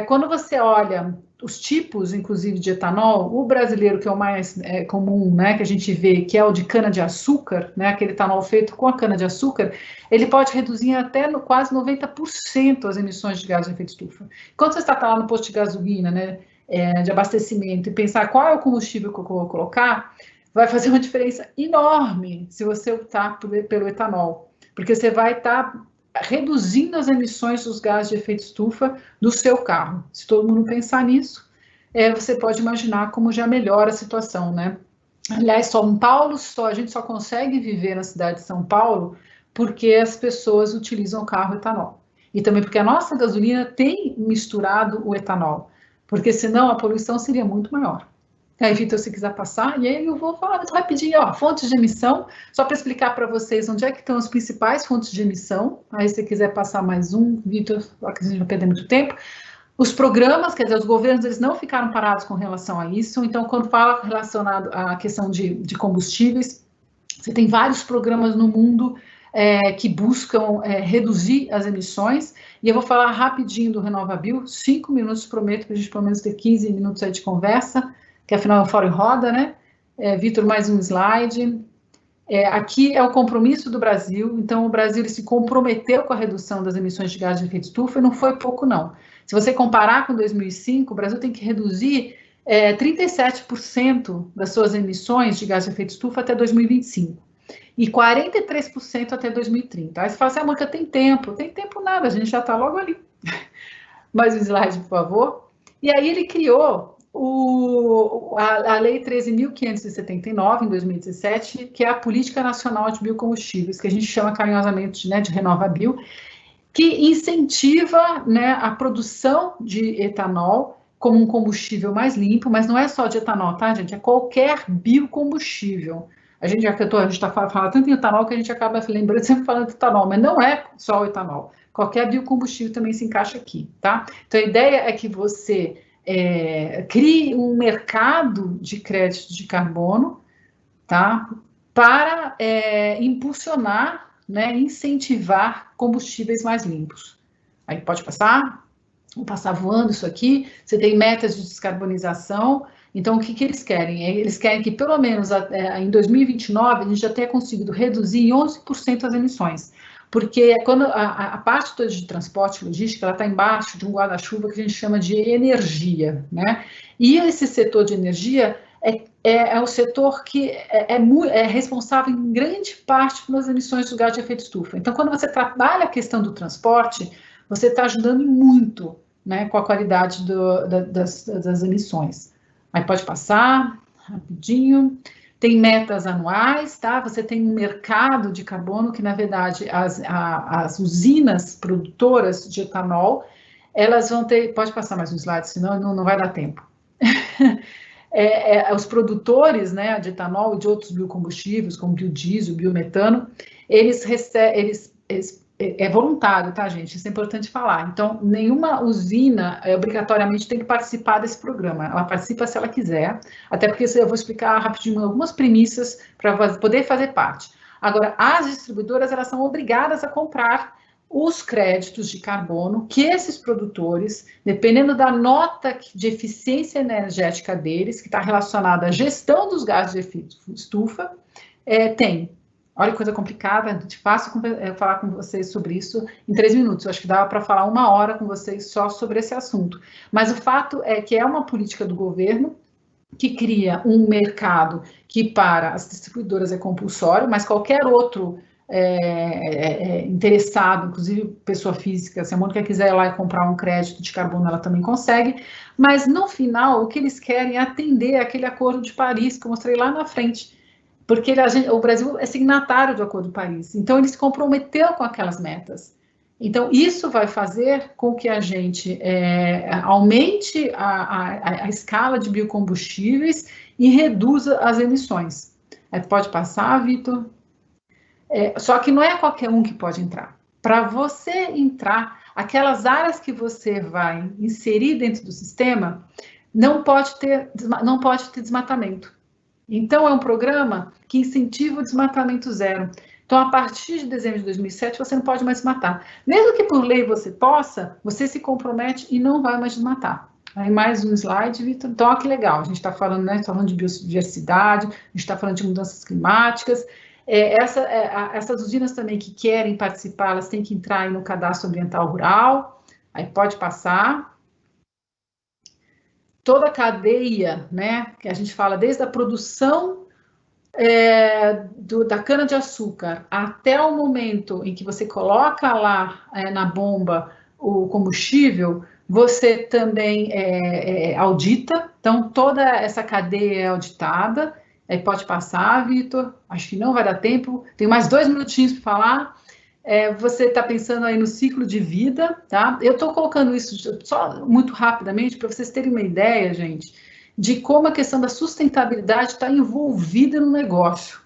quando você olha os tipos, inclusive, de etanol, o brasileiro, que é o mais comum, né, que a gente vê, que é o de cana-de-açúcar, né, aquele etanol feito com a cana-de-açúcar, ele pode reduzir até quase 90% as emissões de gases de efeito estufa. Quando você está lá no posto de gasolina, né, de abastecimento, e pensar qual é o combustível que eu vou colocar, vai fazer uma diferença enorme se você optar pelo etanol, porque você vai estar reduzindo as emissões dos gases de efeito estufa do seu carro. Se todo mundo pensar nisso, você pode imaginar como já melhora a situação, né? Aliás, São Paulo, a gente só consegue viver na cidade de São Paulo porque as pessoas utilizam o carro etanol. E também porque a nossa gasolina tem misturado o etanol, porque senão a poluição seria muito maior. Aí, Vitor, se quiser passar, e aí eu vou falar muito rapidinho, ó, fontes de emissão, só para explicar para vocês onde é que estão as principais fontes de emissão. Aí, se quiser passar mais um, Vitor, a gente vai perder muito tempo. Os programas, quer dizer, os governos, eles não ficaram parados com relação a isso. Então, quando fala relacionado à questão de combustíveis, você tem vários programas no mundo que buscam reduzir as emissões. E eu vou falar rapidinho do RenovaBio, 5 minutos, prometo, para a gente pelo menos ter 15 minutos aí de conversa, que afinal é um fórum em roda, né? Vitor, mais um slide. Aqui é o compromisso do Brasil, então o Brasil ele se comprometeu com a redução das emissões de gás de efeito estufa, e não foi pouco, não. Se você comparar com 2005, o Brasil tem que reduzir 37% das suas emissões de gás de efeito estufa até 2025, e 43% até 2030. Aí você fala assim, Mônica, tem tempo nada, a gente já está logo ali. Mais um slide, por favor. E aí ele criou a Lei 13.579, em 2017, que é a Política Nacional de Biocombustíveis, que a gente chama carinhosamente, né, de RenovaBio, que incentiva, né, a produção de etanol como um combustível mais limpo, mas não é só de etanol, tá, gente? É qualquer biocombustível. A gente está falando tanto em etanol que a gente acaba lembrando sempre falando de etanol, mas não é só o etanol. Qualquer biocombustível também se encaixa aqui, tá? Então, a ideia é que você crie um mercado de crédito de carbono, tá? Para impulsionar, né, incentivar combustíveis mais limpos. Aí pode passar, vou passar voando isso aqui. Você tem metas de descarbonização. Então, o que eles querem? Eles querem que, pelo menos em 2029, a gente já tenha conseguido reduzir em 11% as emissões. porque quando a parte toda de transporte e logística, ela está embaixo de um guarda-chuva que a gente chama de energia, né? E esse setor de energia é o setor que é responsável em grande parte pelas emissões do gás de efeito estufa. Então, quando você trabalha a questão do transporte, você está ajudando muito, né, com a qualidade das emissões. Aí pode passar, rapidinho. Tem metas anuais, tá? Você tem um mercado de carbono que, na verdade, as usinas produtoras de etanol, elas vão ter... Pode passar mais um slide, senão não vai dar tempo. Os produtores, né, de etanol e de outros biocombustíveis, como biodiesel, biometano, é voluntário, tá, gente? Isso é importante falar. Então, nenhuma usina obrigatoriamente tem que participar desse programa. Ela participa se ela quiser, até porque eu vou explicar rapidinho algumas premissas para poder fazer parte. Agora, as distribuidoras, elas são obrigadas a comprar os créditos de carbono que esses produtores, dependendo da nota de eficiência energética deles, que está relacionada à gestão dos gases de efeito estufa, têm. Olha que coisa complicada, é fácil falar com vocês sobre isso em 3 minutos. Eu acho que dava para falar 1 hora com vocês só sobre esse assunto. Mas o fato é que é uma política do governo que cria um mercado que para as distribuidoras é compulsório, mas qualquer outro interessado, inclusive pessoa física, se a Mônica quiser ir lá e comprar um crédito de carbono, ela também consegue. Mas no final, o que eles querem é atender aquele Acordo de Paris que eu mostrei lá na frente. Porque o Brasil é signatário do Acordo de Paris, então ele se comprometeu com aquelas metas. Então, isso vai fazer com que a gente aumente a escala de biocombustíveis e reduza as emissões. Pode passar, Vitor? Só que não é qualquer um que pode entrar. Para você entrar, aquelas áreas que você vai inserir dentro do sistema, não pode ter desmatamento. Então, é um programa que incentiva o desmatamento zero. Então, a partir de dezembro de 2007, você não pode mais desmatar. Mesmo que por lei você possa, você se compromete e não vai mais desmatar. Aí, mais um slide, Vitor. Então, olha que legal. A gente está falando, né, de biodiversidade, a gente está falando de mudanças climáticas. Essas usinas também que querem participar, elas têm que entrar aí no cadastro ambiental rural. Aí, pode passar. Toda a cadeia, né, que a gente fala desde a produção da cana-de-açúcar até o momento em que você coloca lá na bomba o combustível, você também audita. Então, toda essa cadeia é auditada. Pode passar, Vitor. Acho que não vai dar tempo. Tenho mais 2 minutinhos para falar. Você está pensando aí no ciclo de vida, tá? Eu estou colocando isso só muito rapidamente para vocês terem uma ideia, gente, de como a questão da sustentabilidade está envolvida no negócio.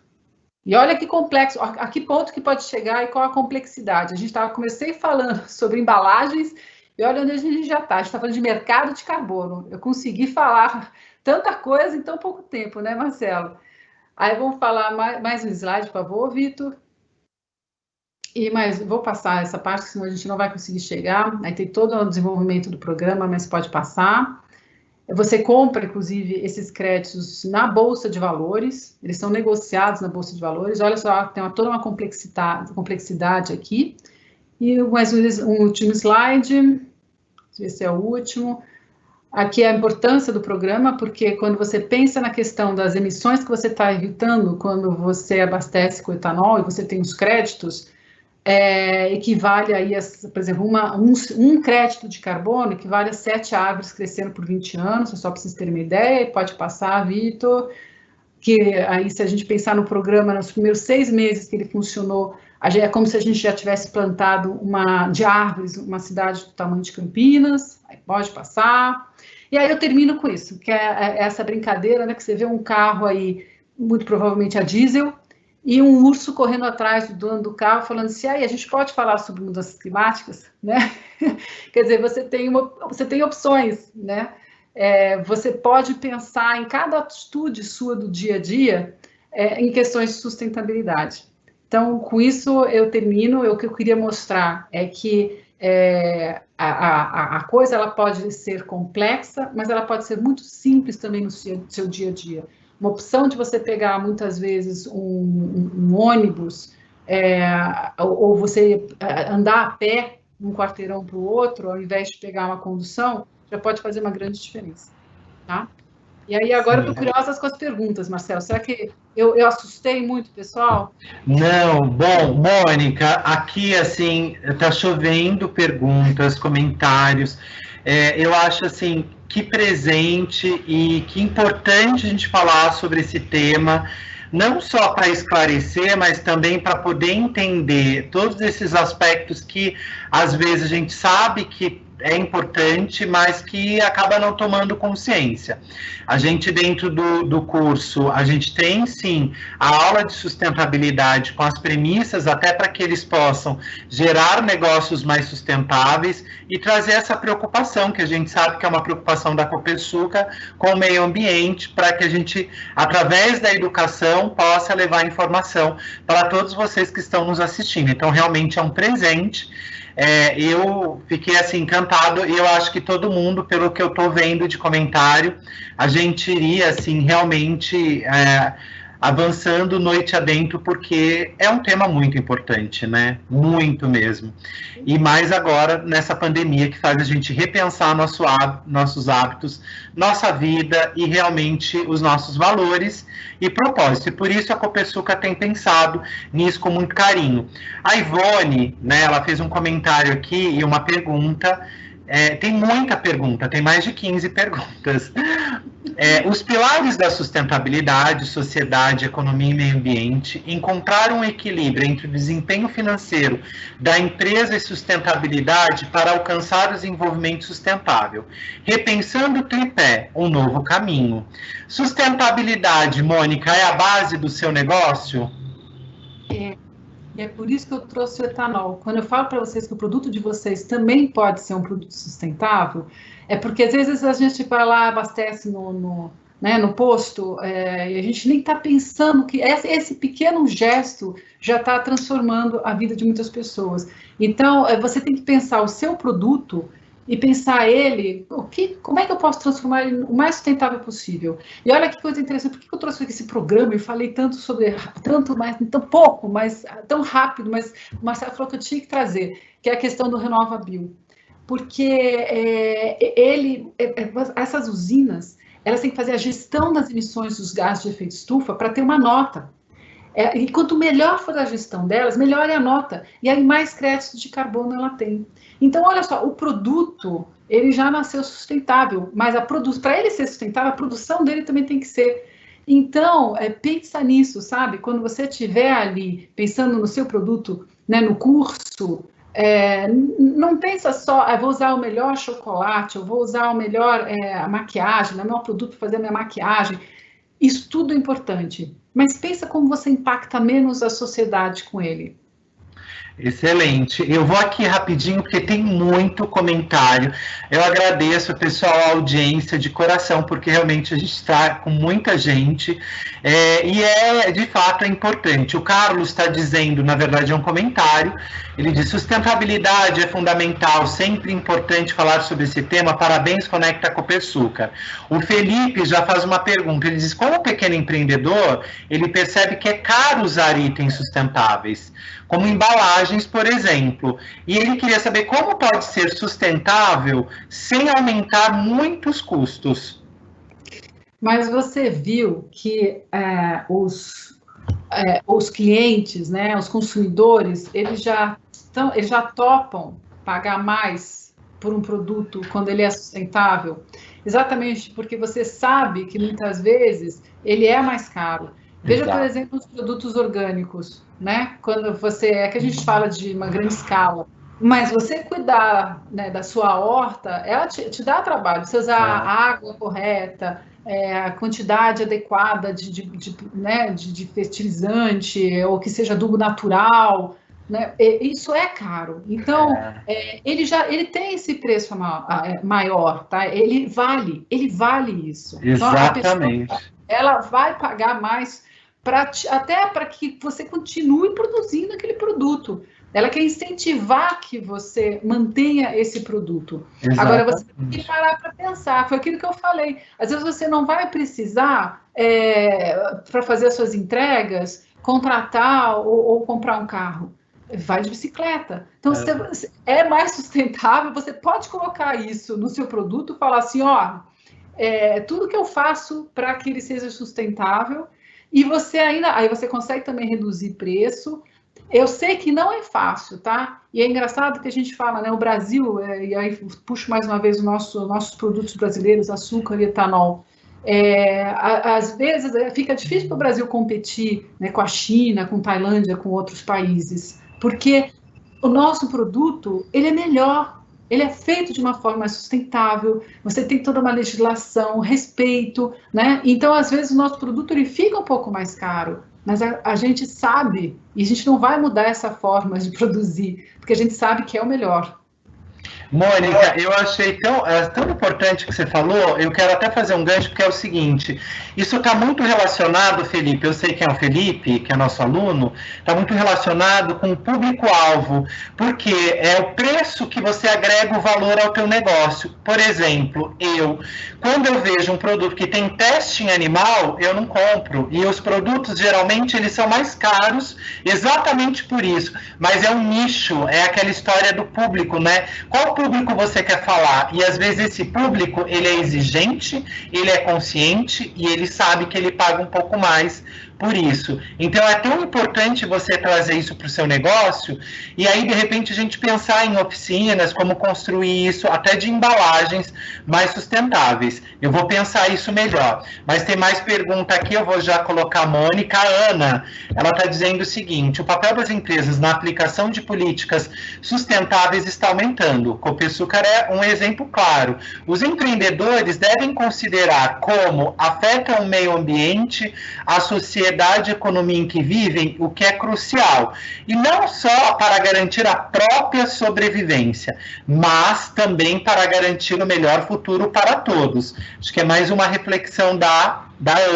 E olha que complexo, a que ponto que pode chegar e qual a complexidade. Comecei falando sobre embalagens e olha onde a gente já está. A gente está falando de mercado de carbono. Eu consegui falar tanta coisa em tão pouco tempo, né, Marcelo? Aí vamos falar mais um slide, por favor, Vitor. Mas vou passar essa parte, senão a gente não vai conseguir chegar. Aí tem todo o desenvolvimento do programa, mas pode passar. Você compra, inclusive, esses créditos na Bolsa de Valores, eles são negociados na Bolsa de Valores. Olha só, tem toda uma complexidade aqui. E mais um último slide, esse é o último. Aqui é a importância do programa, porque quando você pensa na questão das emissões que você está evitando quando você abastece com etanol e você tem os créditos, equivale aí, por exemplo, um crédito de carbono equivale a 7 árvores crescendo por 20 anos, só para vocês terem uma ideia. Pode passar, Vitor, que aí se a gente pensar no programa, nos primeiros 6 meses que ele funcionou, é como se a gente já tivesse plantado de árvores uma cidade do tamanho de Campinas. Aí pode passar. E aí eu termino com isso, que é essa brincadeira, né, que você vê um carro aí, muito provavelmente a diesel, e um urso correndo atrás do dono do carro, falando assim, a gente pode falar sobre mudanças climáticas, né? Quer dizer, você tem opções, né? Você pode pensar em cada atitude sua do dia a dia em questões de sustentabilidade. Então, com isso eu termino. O que eu queria mostrar é que a coisa ela pode ser complexa, mas ela pode ser muito simples também no seu dia a dia. Uma opção de você pegar, muitas vezes, um ônibus ou você andar a pé um quarteirão para o outro, ao invés de pegar uma condução, já pode fazer uma grande diferença, tá? E aí, agora eu estou curiosa com as perguntas, Marcelo. Será que eu assustei muito, pessoal? Não, bom, Mônica, aqui, assim, tá chovendo perguntas, comentários. Eu acho, assim, que presente e que importante a gente falar sobre esse tema, não só para esclarecer, mas também para poder entender todos esses aspectos que, às vezes, a gente sabe que é importante, mas que acaba não tomando consciência. A gente, dentro do curso, a gente tem, sim, a aula de sustentabilidade com as premissas, até para que eles possam gerar negócios mais sustentáveis e trazer essa preocupação, que a gente sabe que é uma preocupação da Copersucar com o meio ambiente, para que a gente, através da educação, possa levar informação para todos vocês que estão nos assistindo. Então, realmente é um presente. Eu fiquei assim encantado e eu acho que todo mundo, pelo que eu estou vendo de comentário, a gente iria assim realmente avançando noite adentro, porque é um tema muito importante, né? Muito mesmo. E mais agora nessa pandemia que faz a gente repensar nossos hábitos, nossa vida e realmente os nossos valores e propósitos. E por isso a Copersucar tem pensado nisso com muito carinho. A Ivone, né, ela fez um comentário aqui e uma pergunta. Tem muita pergunta, tem mais de 15 perguntas. Os pilares da sustentabilidade, sociedade, economia e meio ambiente encontraram um equilíbrio entre o desempenho financeiro da empresa e sustentabilidade para alcançar o desenvolvimento sustentável. Repensando o tripé, um novo caminho. Sustentabilidade, Mônica, é a base do seu negócio? E é por isso que eu trouxe o etanol. Quando eu falo para vocês que o produto de vocês também pode ser um produto sustentável, é porque às vezes a gente vai lá, abastece no posto, e a gente nem está pensando que esse pequeno gesto já está transformando a vida de muitas pessoas. Então, você tem que pensar o seu produto e pensar ele, como é que eu posso transformar ele o mais sustentável possível? E olha que coisa interessante, por que eu trouxe aqui esse programa e falei tanto sobre, tão pouco, mas tão rápido, mas o Marcelo falou que eu tinha que trazer, que é a questão do RenovaBio. Porque essas usinas, elas têm que fazer a gestão das emissões dos gases de efeito estufa para ter uma nota. E quanto melhor for a gestão delas, melhor é a nota. E aí mais créditos de carbono ela tem. Então, olha só, o produto, ele já nasceu sustentável, mas para ele ser sustentável, a produção dele também tem que ser. Então, pensa nisso, sabe? Quando você estiver ali pensando no seu produto, né, no curso, não pensa só, vou usar o melhor chocolate, eu vou usar o melhor a maquiagem, o melhor produto para fazer a minha maquiagem. Isso tudo é importante, mas pensa como você impacta menos a sociedade com ele. Excelente. Eu vou aqui rapidinho, porque tem muito comentário. Eu agradeço, pessoal, a audiência de coração, porque realmente a gente está com muita gente, de fato, é importante. O Carlos está dizendo, na verdade, é um comentário, ele diz, sustentabilidade é fundamental, sempre importante falar sobre esse tema, parabéns, Conecta Copersucar. O Felipe já faz uma pergunta, ele diz, como pequeno empreendedor, ele percebe que é caro usar itens sustentáveis, como embalagens, por exemplo. E ele queria saber como pode ser sustentável sem aumentar muitos custos. Mas você viu que os clientes, né, os consumidores, eles já topam pagar mais por um produto quando ele é sustentável, exatamente porque você sabe que muitas vezes ele é mais caro. Veja, por exemplo, os produtos orgânicos, né? Quando que a gente fala de uma grande escala, mas você cuidar, né, da sua horta, ela te dá trabalho. Você usar a água correta, a quantidade adequada de fertilizante, ou que seja adubo natural, né? Isso é caro. Então, ele tem esse preço maior, tá? Ele vale isso. Exatamente. Então, a pessoa, ela vai pagar mais até para que você continue produzindo aquele produto, Ela quer incentivar que você mantenha esse produto. Exatamente. Agora, você tem que parar para pensar. Foi aquilo que eu falei. Às vezes você não vai precisar, para fazer as suas entregas, contratar ou comprar um carro. Vai de bicicleta. Então, é mais sustentável, você pode colocar isso no seu produto, falar assim, ó, tudo que eu faço para que ele seja sustentável, e você aí você consegue também reduzir preço. Eu sei que não é fácil, tá? E é engraçado que a gente fala, né, o Brasil, e aí puxo mais uma vez nossos produtos brasileiros, açúcar e etanol, às vezes fica difícil para o Brasil competir, né, com a China, com Tailândia, com outros países, porque o nosso produto, ele é melhor, ele é feito de uma forma mais sustentável, você tem toda uma legislação, respeito, né? Então, às vezes, o nosso produto ele fica um pouco mais caro, mas a gente sabe, e a gente não vai mudar essa forma de produzir, porque a gente sabe que é o melhor. Mônica, eu achei tão importante que você falou, eu quero até fazer um gancho, porque é o seguinte, isso está muito relacionado, Felipe, eu sei quem é o Felipe, que é nosso aluno, está muito relacionado com o público-alvo, porque é o preço que você agrega o valor ao teu negócio. Por exemplo, quando eu vejo um produto que tem teste em animal, eu não compro, e os produtos, geralmente, eles são mais caros, exatamente por isso, mas é um nicho, é aquela história do público, né? Qual público você quer falar? E às vezes esse público, ele é exigente, ele é consciente e ele sabe que ele paga um pouco mais por isso. Então é tão importante você trazer isso para o seu negócio e aí de repente a gente pensar em oficinas, como construir isso até de embalagens mais sustentáveis. Eu vou pensar isso melhor. Mas tem mais pergunta aqui, eu vou já colocar a Mônica. A Ana, ela está dizendo o seguinte, o papel das empresas na aplicação de políticas sustentáveis está aumentando. Copersucar é um exemplo claro. Os empreendedores devem considerar como afetam o meio ambiente, a sociedade, a economia em que vivem, o que é crucial. E não só para garantir a própria sobrevivência, mas também para garantir o melhor futuro para todos. Acho que é mais uma reflexão da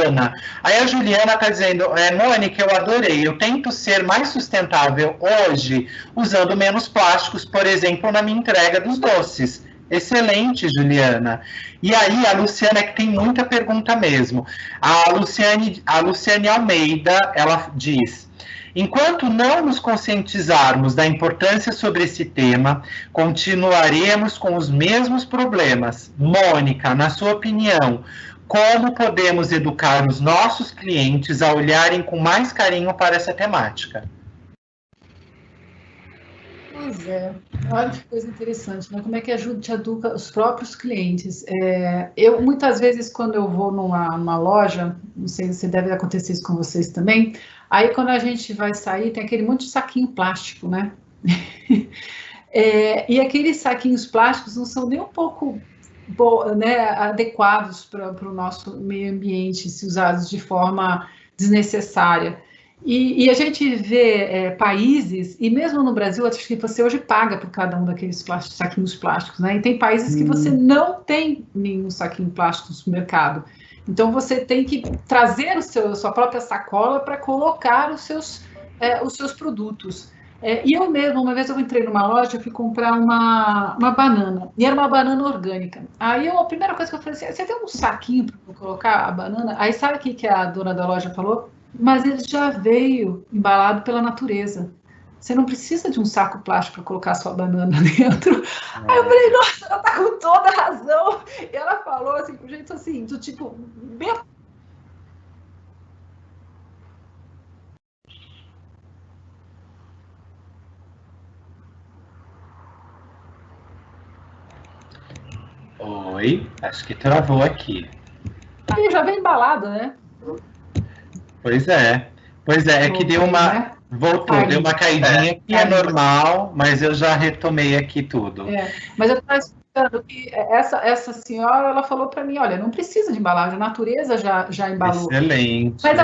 Ana. Aí a Juliana está dizendo, Mônica, eu adorei, eu tento ser mais sustentável hoje, usando menos plásticos, por exemplo, na minha entrega dos doces. Excelente, Juliana. E aí, a Luciana, que tem muita pergunta mesmo. A Luciane Almeida, ela diz, enquanto não nos conscientizarmos da importância sobre esse tema, continuaremos com os mesmos problemas. Mônica, na sua opinião, como podemos educar os nossos clientes a olharem com mais carinho para essa temática? Pois é, olha que coisa interessante, né? Como é que te educa os próprios clientes? Eu, muitas vezes, quando eu vou numa loja, não sei se deve acontecer isso com vocês também, aí quando a gente vai sair, tem aquele monte de saquinho plástico, né? E aqueles saquinhos plásticos não são nem um pouco adequados para o nosso meio ambiente, se usados de forma desnecessária. E a gente vê países, e mesmo no Brasil, acho que você hoje paga por cada um daqueles saquinhos plásticos, né? E tem países que você não tem nenhum saquinho plástico no supermercado. Então, você tem que trazer sua própria sacola para colocar os seus produtos. E eu mesmo, uma vez eu entrei numa loja, eu fui comprar uma banana, e era uma banana orgânica. Aí a primeira coisa que eu falei assim, você tem um saquinho para colocar a banana? Aí sabe o que a dona da loja falou? Mas ele já veio embalado pela natureza. Você não precisa de um saco plástico para colocar a sua banana dentro. Aí eu falei, nossa, ela está com toda a razão. E ela falou assim, com jeito assim, do tipo... Oi, acho que travou aqui. Aí já vem embalado, né? Pois é, que deu uma... Né? Voltou, deu uma caidinha, que é normal, mas eu já retomei aqui tudo. Mas eu estava explicando que essa senhora, ela falou para mim, olha, não precisa de embalagem, a natureza já embalou. Excelente. Mas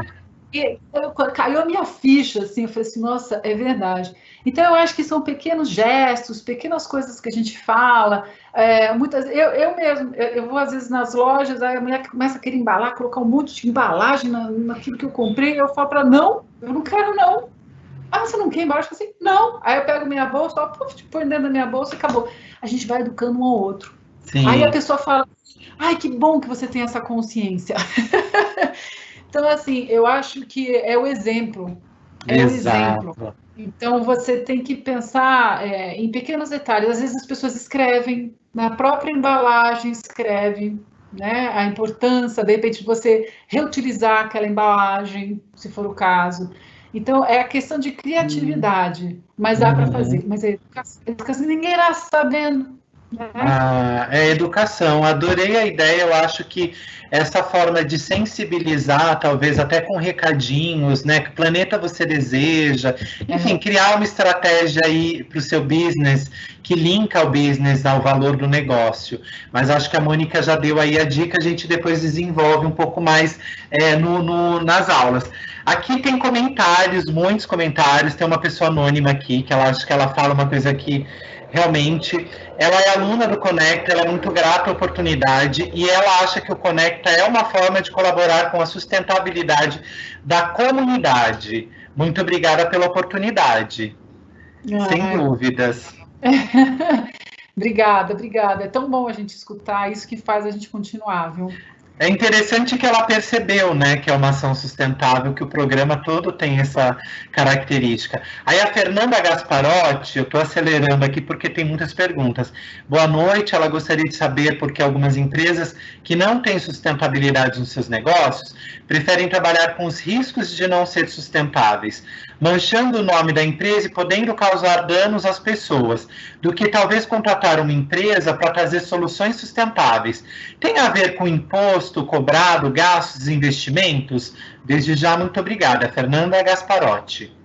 caiu a minha ficha, assim, eu falei assim, nossa, é verdade. Então, eu acho que são pequenos gestos, pequenas coisas que a gente fala. Eu mesmo, eu vou às vezes nas lojas, aí a mulher começa a querer embalar, colocar um monte de embalagem naquilo que eu comprei, eu falo para ela, não, eu não quero não. Ah, você não quer ir embora? Eu falo assim, não. Aí eu pego minha bolsa, ó, põe dentro da minha bolsa e acabou. A gente vai educando um ao outro. Sim. Aí a pessoa fala, ai, que bom que você tem essa consciência. Então, assim, eu acho que é o exemplo. É o exemplo. Então, você tem que pensar em pequenos detalhes. Às vezes as pessoas escrevem, na própria embalagem escrevem, né, a importância, de repente, você reutilizar aquela embalagem, se for o caso. Então, é a questão de criatividade, mas dá para fazer. Mas é educação, ninguém irá sabendo. É educação, adorei a ideia, eu acho que essa forma de sensibilizar, talvez até com recadinhos, né, que planeta você deseja, enfim, criar uma estratégia aí para o seu business, que linka o business ao valor do negócio, mas acho que a Mônica já deu aí a dica, a gente depois desenvolve um pouco mais nas aulas. Aqui tem comentários, muitos comentários, tem uma pessoa anônima aqui, que ela acha que ela fala uma coisa que realmente, ela é aluna do Conecta, ela é muito grata à oportunidade e ela acha que o Conecta é uma forma de colaborar com a sustentabilidade da comunidade. Muito obrigada pela oportunidade. Sem dúvidas. Obrigada. É tão bom a gente escutar, isso que faz a gente continuar, viu? É interessante que ela percebeu, né, que é uma ação sustentável, que o programa todo tem essa característica. Aí a Fernanda Gasparotti, eu estou acelerando aqui porque tem muitas perguntas. Boa noite, ela gostaria de saber por que algumas empresas que não têm sustentabilidade nos seus negócios preferem trabalhar com os riscos de não ser sustentáveis, manchando o nome da empresa e podendo causar danos às pessoas, do que talvez contratar uma empresa para trazer soluções sustentáveis. Tem a ver com imposto cobrado, gastos e investimentos? Desde já, muito obrigada. Fernanda Gasparotti.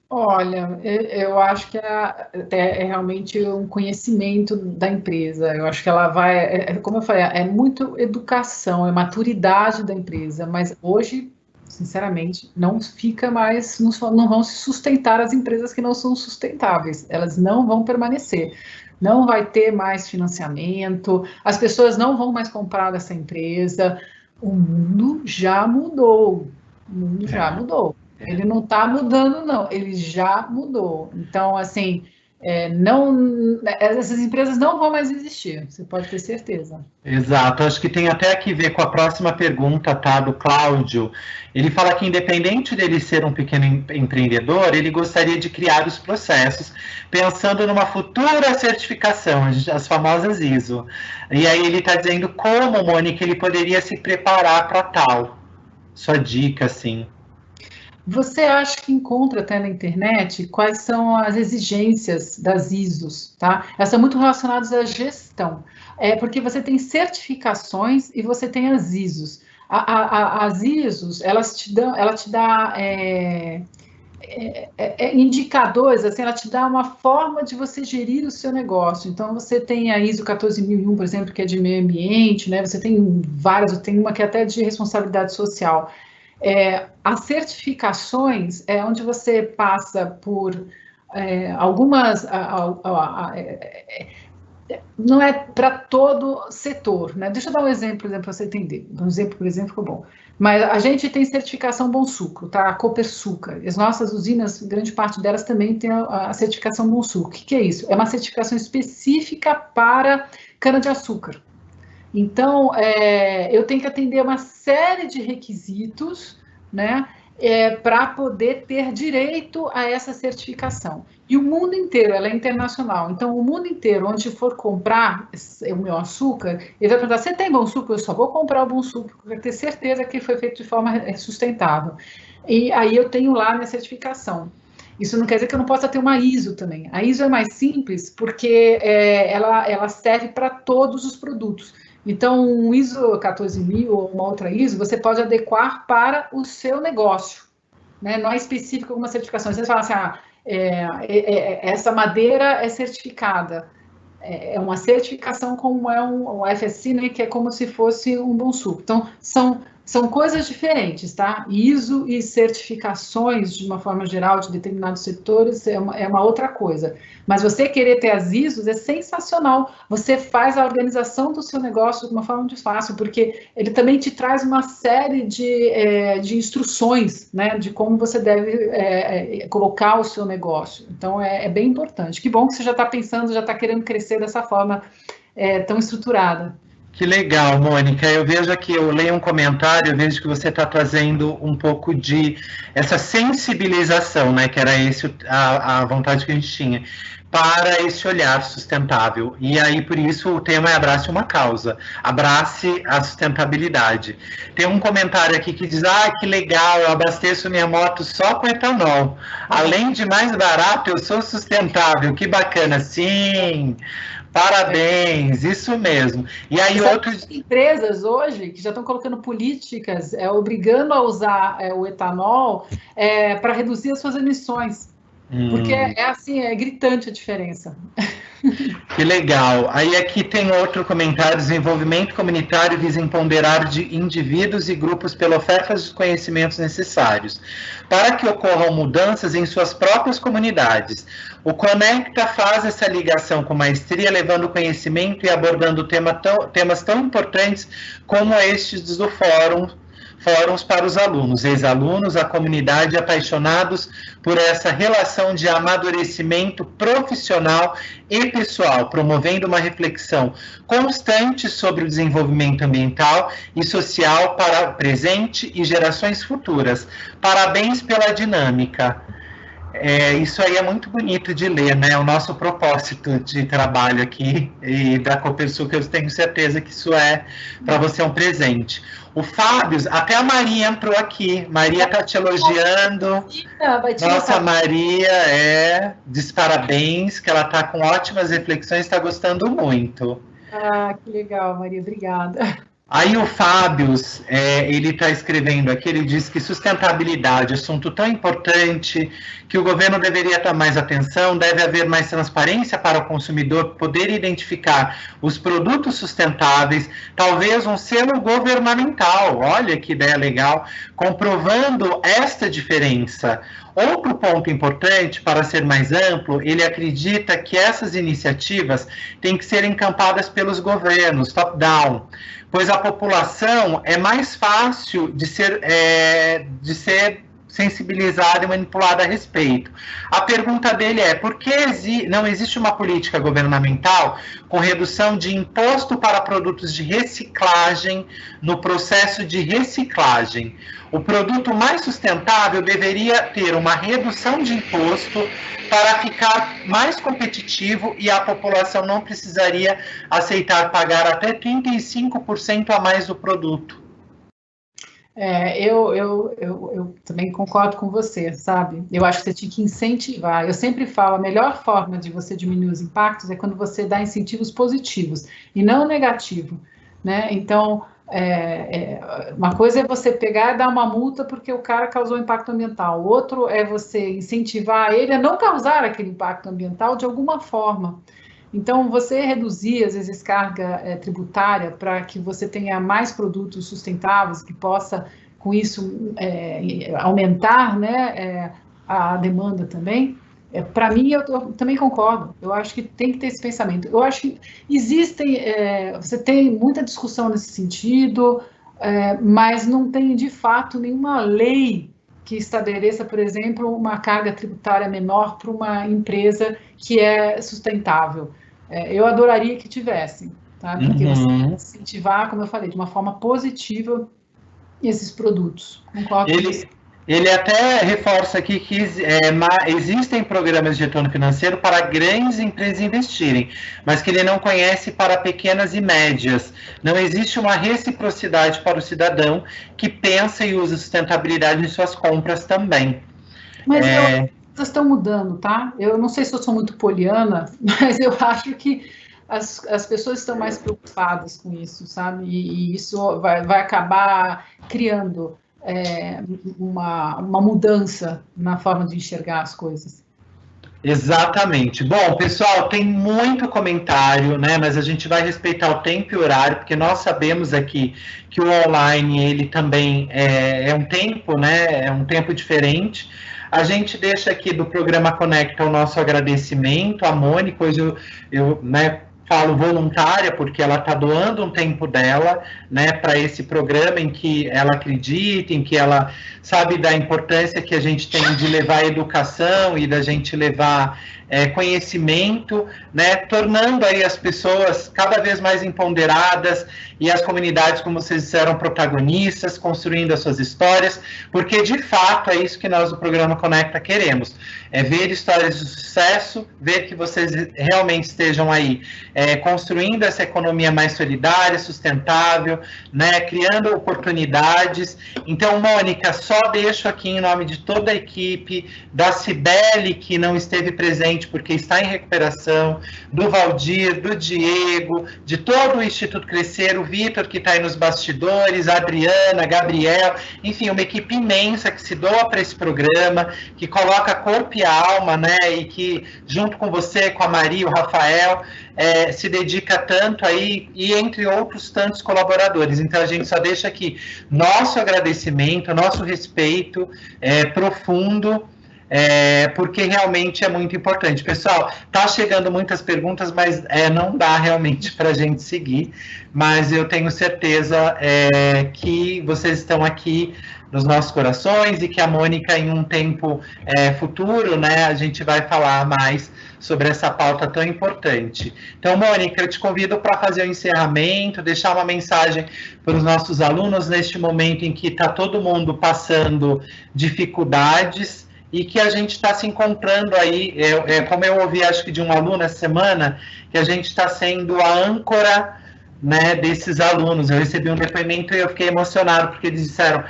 Olha, eu acho que é realmente um conhecimento da empresa. Eu acho que ela vai, como eu falei, é muito educação, é maturidade da empresa, mas hoje, sinceramente, não fica mais, não vão se sustentar as empresas que não são sustentáveis, elas não vão permanecer. Não vai ter mais financiamento, as pessoas não vão mais comprar dessa empresa. O mundo já mudou. O mundo já mudou. Ele não está mudando, não. Ele já mudou. Então, assim, essas empresas não vão mais existir. Você pode ter certeza. Exato. Acho que tem até que ver com a próxima pergunta, tá, do Cláudio. Ele fala que, independente dele ser um pequeno empreendedor, ele gostaria de criar os processos, pensando numa futura certificação, as famosas ISO. E aí ele está dizendo como, Mônica, ele poderia se preparar para tal. Sua dica, assim. Você acha que encontra até na internet quais são as exigências das ISOs, tá? Elas são muito relacionadas à gestão, porque você tem certificações e você tem as ISOs. As ISOs, ela te dá indicadores, assim, ela te dá uma forma de você gerir o seu negócio. Então, você tem a ISO 14001, por exemplo, que é de meio ambiente, né? Você tem várias, tem uma que é até de responsabilidade social. As certificações é onde você passa por algumas... não é para todo setor, né? Deixa eu dar um exemplo para você entender. Um exemplo, por exemplo, ficou bom. Mas a gente tem certificação Bom Sucro, tá? A Copersucar. As nossas usinas, grande parte delas também tem a certificação Bom Sucro. O que é isso? É uma certificação específica para cana-de-açúcar. Então, eu tenho que atender uma série de requisitos, né, para poder ter direito a essa certificação. E o mundo inteiro, ela é internacional. Então, o mundo inteiro, onde for comprar o meu açúcar, ele vai perguntar, você tem Bom Sucro? Eu só vou comprar o Bom Sucro, para ter certeza que foi feito de forma sustentável. E aí eu tenho lá minha certificação. Isso não quer dizer que eu não possa ter uma ISO também. A ISO é mais simples porque ela serve para todos os produtos. Então, um ISO 14000 ou uma outra ISO, você pode adequar para o seu negócio, né? Não é específico alguma certificação. Você fala assim, essa madeira é certificada. É uma certificação como é um FSC, né? Que é como se fosse um Bom Sucro. Então, são são coisas diferentes, tá? ISO e certificações, de uma forma geral, de determinados setores, é uma outra coisa. Mas você querer ter as ISOs é sensacional. Você faz a organização do seu negócio de uma forma muito fácil, porque ele também te traz uma série de instruções, né? De como você deve colocar o seu negócio. Então, é bem importante. Que bom que você já está pensando, já está querendo crescer dessa forma tão estruturada. Que legal, Mônica. Eu vejo aqui, eu leio um comentário, eu vejo que você está trazendo um pouco de essa sensibilização, né? Que era esse a vontade que a gente tinha, para esse olhar sustentável. E aí, por isso, o tema é Abrace uma Causa. Abrace a sustentabilidade. Tem um comentário aqui que diz, que legal, eu abasteço minha moto só com etanol. Além de mais barato, eu sou sustentável. Que bacana. Sim, parabéns, isso mesmo. E aí outras empresas hoje que já estão colocando políticas obrigando a usar o etanol para reduzir as suas emissões. Porque é gritante a diferença. Que legal. Aí aqui tem outro comentário, desenvolvimento comunitário visa empoderar de indivíduos e grupos pela oferta dos conhecimentos necessários para que ocorram mudanças em suas próprias comunidades. O Conecta faz essa ligação com maestria, levando conhecimento e abordando temas tão importantes como estes do fóruns para os alunos, ex-alunos, a comunidade apaixonados por essa relação de amadurecimento profissional e pessoal, promovendo uma reflexão constante sobre o desenvolvimento ambiental e social para o presente e gerações futuras. Parabéns pela dinâmica. Isso aí é muito bonito de ler, né? O nosso propósito de trabalho aqui e da Copersucar, eu tenho certeza que isso é para você um presente. O Fábio, até a Maria entrou aqui. Maria está te elogiando. Nossa, Maria diz parabéns, que ela está com ótimas reflexões, está gostando muito. Que legal, Maria, obrigada. Aí o Fábio, ele está escrevendo aqui, ele diz que sustentabilidade, assunto tão importante, que o governo deveria dar mais atenção, deve haver mais transparência para o consumidor poder identificar os produtos sustentáveis, talvez um selo governamental, olha que ideia legal, comprovando esta diferença. Outro ponto importante, para ser mais amplo, ele acredita que essas iniciativas têm que ser encampadas pelos governos, top-down, pois a população é mais fácil de ser sensibilizada e manipulada a respeito. A pergunta dele é, por que não existe uma política governamental com redução de imposto para produtos de reciclagem no processo de reciclagem? O produto mais sustentável deveria ter uma redução de imposto para ficar mais competitivo e a população não precisaria aceitar pagar até 35% a mais do produto. Eu também concordo com você, sabe? Eu acho que você tinha que incentivar. Eu sempre falo, a melhor forma de você diminuir os impactos é quando você dá incentivos positivos e não negativo, né? Então, uma coisa é você pegar e dar uma multa porque o cara causou impacto ambiental. Outro é você incentivar ele a não causar aquele impacto ambiental de alguma forma. Então, você reduzir, às vezes, carga tributária para que você tenha mais produtos sustentáveis, que possa, com isso, aumentar, né, a demanda também, para mim, eu também concordo. Eu acho que tem que ter esse pensamento. Eu acho que você tem muita discussão nesse sentido, mas não tem, de fato, nenhuma lei que estabeleça, por exemplo, uma carga tributária menor para uma empresa que é sustentável. Eu adoraria que tivessem, tá? Porque você tem que incentivar, como eu falei, de uma forma positiva esses produtos. Concordo com isso. Ele até reforça aqui que existem programas de retorno financeiro para grandes empresas investirem, mas que ele não conhece para pequenas e médias. Não existe uma reciprocidade para o cidadão que pensa e usa sustentabilidade em suas compras também. Mas as coisas estão mudando, tá? Eu não sei se eu sou muito poliana, mas eu acho que as pessoas estão mais preocupadas com isso, sabe? E isso vai acabar criando uma mudança na forma de enxergar as coisas. Exatamente. Bom, pessoal, tem muito comentário, né? Mas a gente vai respeitar o tempo e o horário, porque nós sabemos aqui que o online, ele também é um tempo, né? É um tempo diferente. A gente deixa aqui do programa Conecta o nosso agradecimento à Mônica. Hoje eu né, falo voluntária, porque ela está doando um tempo dela, né, para esse programa em que ela acredita, em que ela sabe da importância que a gente tem de levar educação e da gente levar conhecimento, né, tornando aí as pessoas cada vez mais empoderadas e as comunidades, como vocês disseram, protagonistas, construindo as suas histórias, porque de fato é isso que nós do programa Conecta queremos, é ver histórias de sucesso, ver que vocês realmente estejam aí construindo essa economia mais solidária, sustentável, né, criando oportunidades. Então, Mônica, só deixo aqui em nome de toda a equipe, da Cibele, que não esteve presente porque está em recuperação, do Valdir, do Diego, de todo o Instituto Crescer, o Vitor, que está aí nos bastidores, a Adriana, Gabriel, enfim, uma equipe imensa que se doa para esse programa, que coloca corpo e alma, né, e que, junto com você, com a Maria, o Rafael, se dedica tanto aí, e entre outros tantos colaboradores. Então, a gente só deixa aqui nosso agradecimento, nosso respeito profundo, porque realmente é muito importante. Pessoal, tá chegando muitas perguntas, mas não dá realmente para a gente seguir, mas eu tenho certeza que vocês estão aqui nos nossos corações e que a Mônica, em um tempo futuro, né, a gente vai falar mais sobre essa pauta tão importante. Então, Mônica, eu te convido para fazer o encerramento, deixar uma mensagem para os nossos alunos neste momento em que está todo mundo passando dificuldades e que a gente está se encontrando aí, como eu ouvi, acho que de um aluno essa semana, que a gente está sendo a âncora, né, desses alunos. Eu recebi um depoimento e eu fiquei emocionado, porque eles disseram,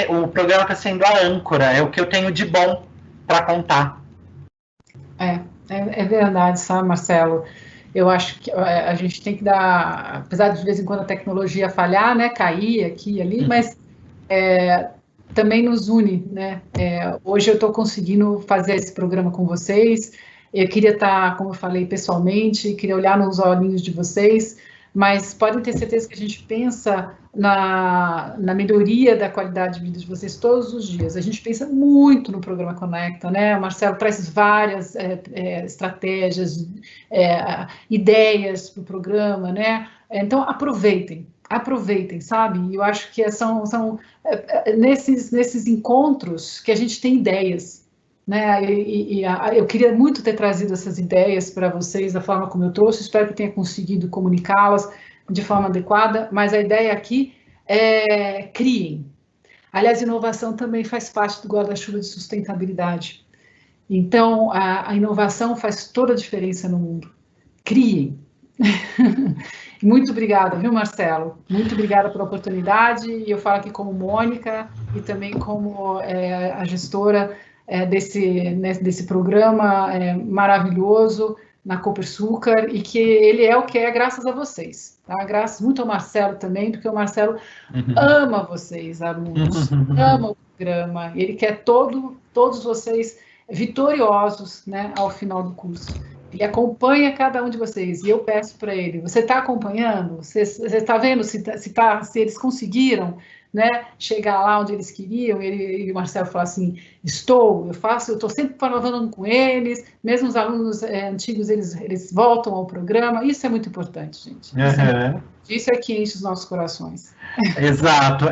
o programa está sendo a âncora, é o que eu tenho de bom para contar. É verdade, sabe, Marcelo? Eu acho que a gente tem que dar, apesar de vez em quando a tecnologia falhar, né, cair aqui e ali, mas também nos une, né? Hoje eu estou conseguindo fazer esse programa com vocês. Eu queria estar, como eu falei, pessoalmente, queria olhar nos olhinhos de vocês, mas podem ter certeza que a gente pensa na melhoria da qualidade de vida de vocês todos os dias. A gente pensa muito no programa Conecta, né? O Marcelo traz várias estratégias, ideias para o programa, né? Então, aproveitem, sabe? E eu acho que são nesses encontros que a gente tem ideias, né? Eu queria muito ter trazido essas ideias para vocês da forma como eu trouxe, espero que eu tenha conseguido comunicá-las de forma adequada, mas a ideia aqui é criem. Aliás, inovação também faz parte do guarda-chuva de sustentabilidade. Então, a inovação faz toda a diferença no mundo. Criem. Muito obrigada, viu, Marcelo? Muito obrigada pela oportunidade. E eu falo aqui como Mônica e também como a gestora desse programa maravilhoso na Copersucar, e que ele é o que é graças a vocês, tá? Graças muito ao Marcelo também, porque o Marcelo ama vocês, alunos, ama o programa, ele quer todos vocês vitoriosos, né, ao final do curso. Ele acompanha cada um de vocês, e eu peço para ele, você está acompanhando? Você está vendo se eles conseguiram, né, chegar lá onde eles queriam? E o Marcelo fala assim, eu estou sempre falando com eles, mesmo os alunos antigos, eles voltam ao programa. Isso é muito importante, gente. Isso é que enche os nossos corações. Exato.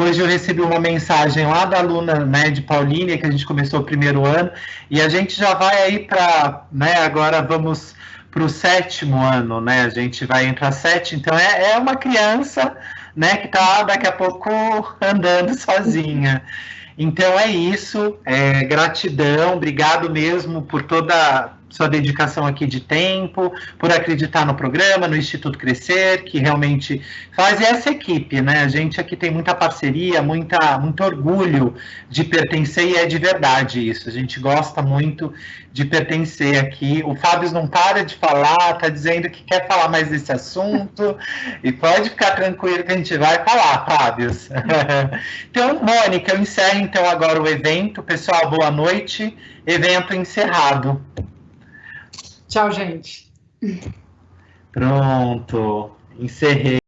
Hoje eu recebi uma mensagem lá da aluna, né, de Paulínia, que a gente começou o primeiro ano, e a gente já vai aí para, né, agora vamos para o 7º ano, né, a gente vai entrar 7, então é uma criança, né, que está daqui a pouco andando sozinha. Então é isso, gratidão, obrigado mesmo por toda sua dedicação aqui de tempo, por acreditar no programa, no Instituto Crescer, que realmente faz essa equipe, né? A gente aqui tem muita parceria, muito orgulho de pertencer, e é de verdade isso. A gente gosta muito de pertencer aqui. O Fábio não para de falar, está dizendo que quer falar mais desse assunto, e pode ficar tranquilo que a gente vai falar, Fábio. Então, Mônica, eu encerro então agora o evento. Pessoal, boa noite. Evento encerrado. Tchau, gente. Pronto, encerrei.